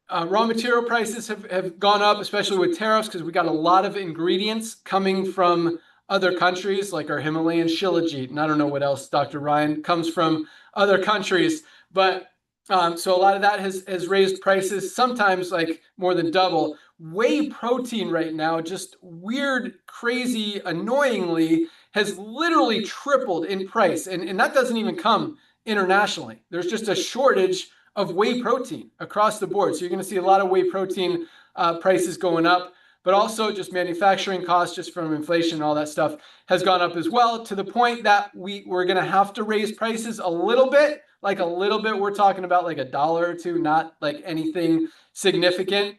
raw material prices have gone up, especially with tariffs, because we got a lot of ingredients coming from other countries, like our Himalayan shilajit, and I don't know what else, Dr. Ryan, comes from other countries, but so a lot of that has raised prices, sometimes like more than double. Whey protein right now, just weird, crazy, annoyingly, has literally tripled in price. And that doesn't even come internationally. There's just a shortage of whey protein across the board. So you're going to see a lot of whey protein prices going up. but also just manufacturing costs, just from inflation and all that stuff, has gone up as well, to the point that we're going to have to raise prices a little bit. Like a little bit, we're talking about like $1 or $2, not like anything significant.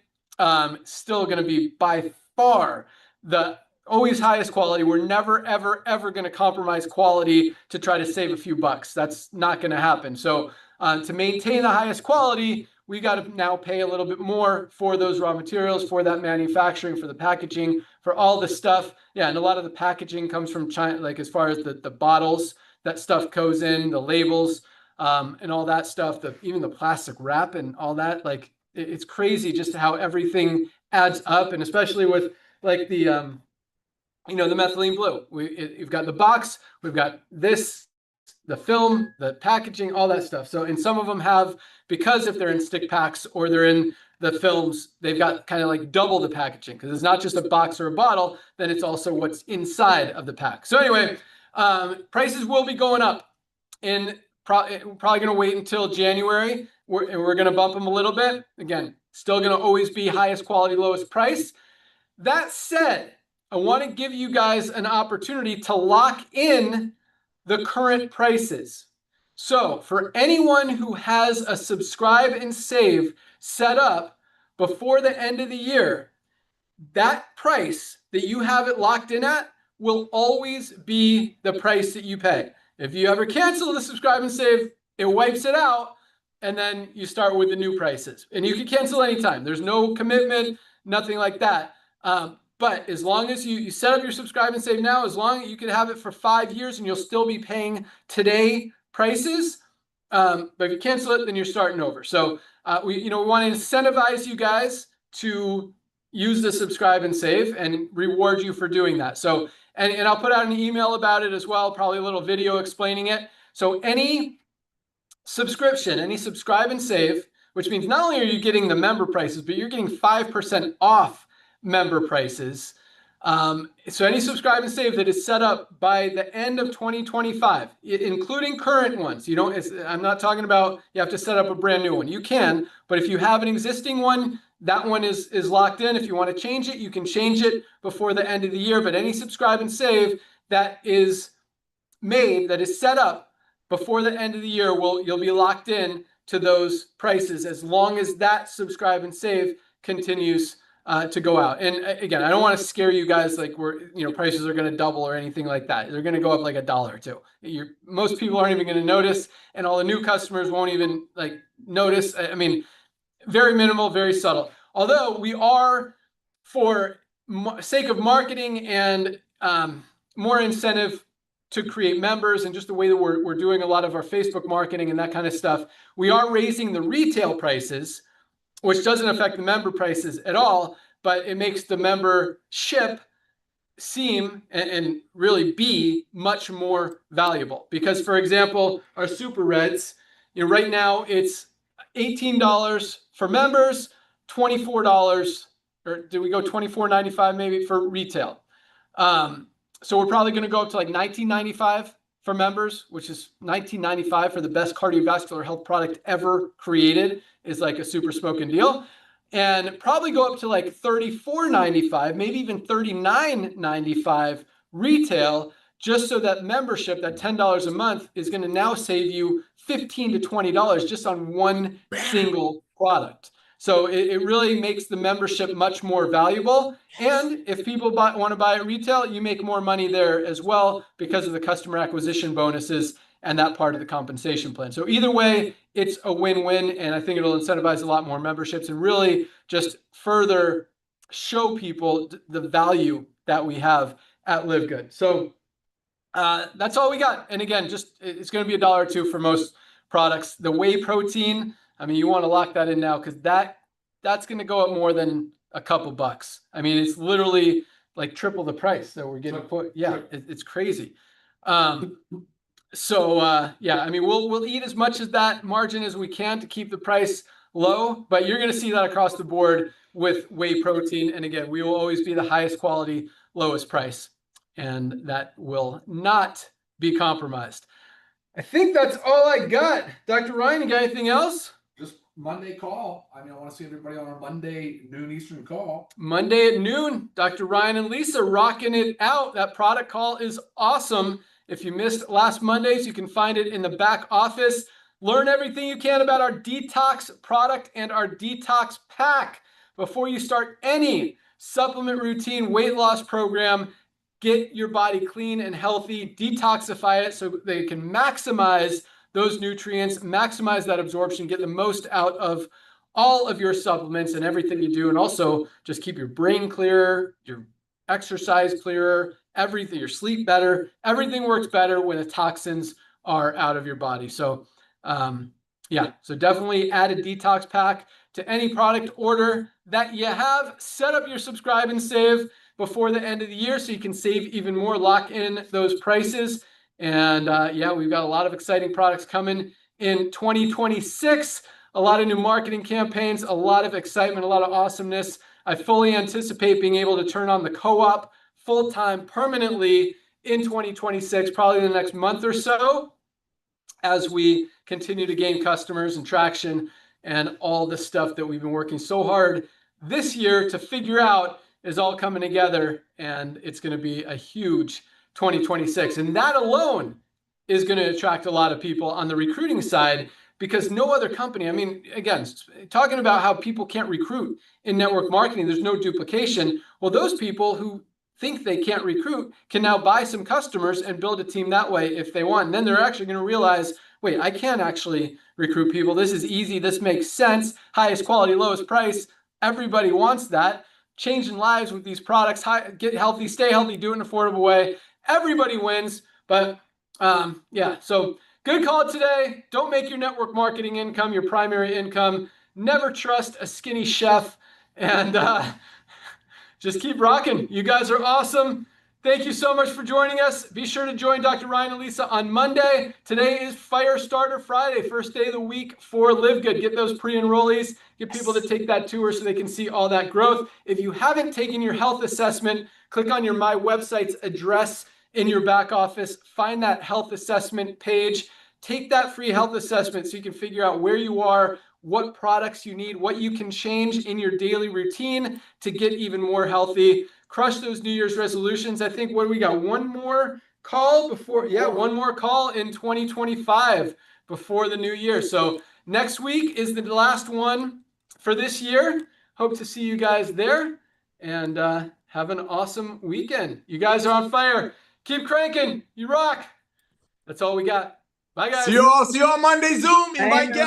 Still going to be by far the always highest quality. We're never, ever, ever going to compromise quality to try to save a few bucks. That's not going to happen. So to maintain the highest quality, we got to now pay a little bit more for those raw materials, for that manufacturing, for the packaging, for all the stuff. Yeah, and a lot of the packaging comes from China, like as far as the bottles, that stuff goes in, the labels, and all that stuff, even the plastic wrap and all that. Like it's crazy just how everything adds up, and especially with like the the methylene blue. We've got the box, we've got this, the film, the packaging, all that stuff. So, and some of them have, because if they're in stick packs or they're in the films, they've got kind of like double the packaging, because it's not just a box or a bottle, then it's also what's inside of the pack. So anyway, prices will be going up, and probably going to wait until January. We're going to bump them a little bit. Again, still going to always be highest quality, lowest price. That said, I want to give you guys an opportunity to lock in the current prices. So for anyone who has a subscribe and save set up before the end of the year, that price that you have it locked in at will always be the price that you pay. If you ever cancel the subscribe and save, it wipes it out, and then you start with the new prices. And you can cancel anytime. There's no commitment, nothing like that. But as long as you set up your subscribe and save now, as long as you can have it for 5 years and you'll still be paying today prices. But if you cancel it, then you're starting over. So we want to incentivize you guys to use the subscribe and save and reward you for doing that. So, and I'll put out an email about it as well, probably a little video explaining it. So any subscription, any subscribe and save, which means not only are you getting the member prices, but you're getting 5% off member prices. So any subscribe and save that is set up by the end of 2025, including current ones, I'm not talking about you have to set up a brand new one. You can, but if you have an existing one, that one is locked in. If you want to change it, you can change it before the end of the year. But any subscribe and save that is made, that is set up before the end of the year, you'll be locked in to those prices as long as that subscribe and save continues to go out. And again, I don't want to scare you guys like prices are going to double or anything like that. They're going to go up like $1 or $2. Most people aren't even going to notice, and all the new customers won't even like notice. I mean, very minimal, very subtle. Although we are, for sake of marketing and more incentive to create members, and just the way that we're doing a lot of our Facebook marketing and that kind of stuff, we are raising the retail prices, which doesn't affect the member prices at all, but it makes the membership seem and really be much more valuable. Because, for example, our Super Reds, right now it's $18 for members, $24, or did we go $24.95 maybe for retail? So we're probably going to go up to like $19.95 for members, which is $19.95 for the best cardiovascular health product ever created, is like a super smoking deal. And probably go up to like $34.95, maybe even $39.95 retail, just so that membership, that $10 a month, is going to now save you $15 to $20 just on one single product. So it really makes the membership much more valuable. And if people want to buy at retail, you make more money there as well because of the customer acquisition bonuses and that part of the compensation plan. So either way, it's a win-win, and I think it'll incentivize a lot more memberships and really just further show people the value that we have at Livegood. So that's all we got. And again, it's going to be $1 or $2 for most products. The whey protein, I mean, you want to lock that in now, because that's going to go up more than a couple bucks. I mean, it's literally like triple the price that we're getting put. Yeah, it's crazy. So I mean, we'll eat as much of that margin as we can to keep the price low, but you're going to see that across the board with whey protein. And again, we will always be the highest quality, lowest price, and that will not be compromised. I think that's all I got. Dr. Ryan, you got anything else? Just Monday call. I mean, I want to see everybody on our Monday noon Eastern call. Monday at noon, Dr. Ryan and Lisa rocking it out. That product call is awesome. If you missed last Monday's, you can find it in the back office. Learn everything you can about our detox product and our detox pack before you start any supplement routine weight loss program. Get your body clean and healthy, detoxify it so they can maximize those nutrients, maximize that absorption, get the most out of all of your supplements and everything you do, and also just keep your brain clearer, your exercise clearer, everything, your sleep better. Everything works better when the toxins are out of your body. So yeah, so definitely add a detox pack to any product order that you have. Set up your subscribe and save before the end of the year so you can save even more, lock in those prices. And yeah, we've got a lot of exciting products coming in 2026, a lot of new marketing campaigns, a lot of excitement, a lot of awesomeness. I fully anticipate being able to turn on the co-op full-time permanently in 2026, probably in the next month or so, as we continue to gain customers and traction and all the stuff that we've been working so hard this year to figure out is all coming together, and it's going to be a huge 2026. And that alone is going to attract a lot of people on the recruiting side, because no other company, I mean, again, talking about how people can't recruit in network marketing, there's no duplication. Well, those people who think they can't recruit can now buy some customers and build a team that way if they want. And then they're actually going to realize, wait, I can actually recruit people. This is easy. This makes sense. Highest quality, lowest price. Everybody wants that. Changing lives with these products. Get healthy, stay healthy, do it in an affordable way. Everybody wins. But yeah, so good call today. Don't make your network marketing income your primary income. Never trust a skinny chef. And just keep rocking. You guys are awesome. Thank you so much for joining us. Be sure to join Dr. Ryan and Lisa on Monday. Today is Fire Starter Friday, first day of the week for Livegood. Get those pre-enrollees, get people to take that tour so they can see all that growth. If you haven't taken your health assessment, click on your My Website's address in your back office. Find that health assessment page. Take that free health assessment so you can figure out where you are, what products you need, what you can change in your daily routine to get even more healthy. Crush those New Year's resolutions. I think what we got, one more call before, yeah, one more call in 2025 before the new year. So next week is the last one for this year. Hope to see you guys there, and have an awesome weekend. You guys are on fire. Keep cranking. You rock. That's all we got. Bye, guys. See you all on Monday Zoom. Invite guests.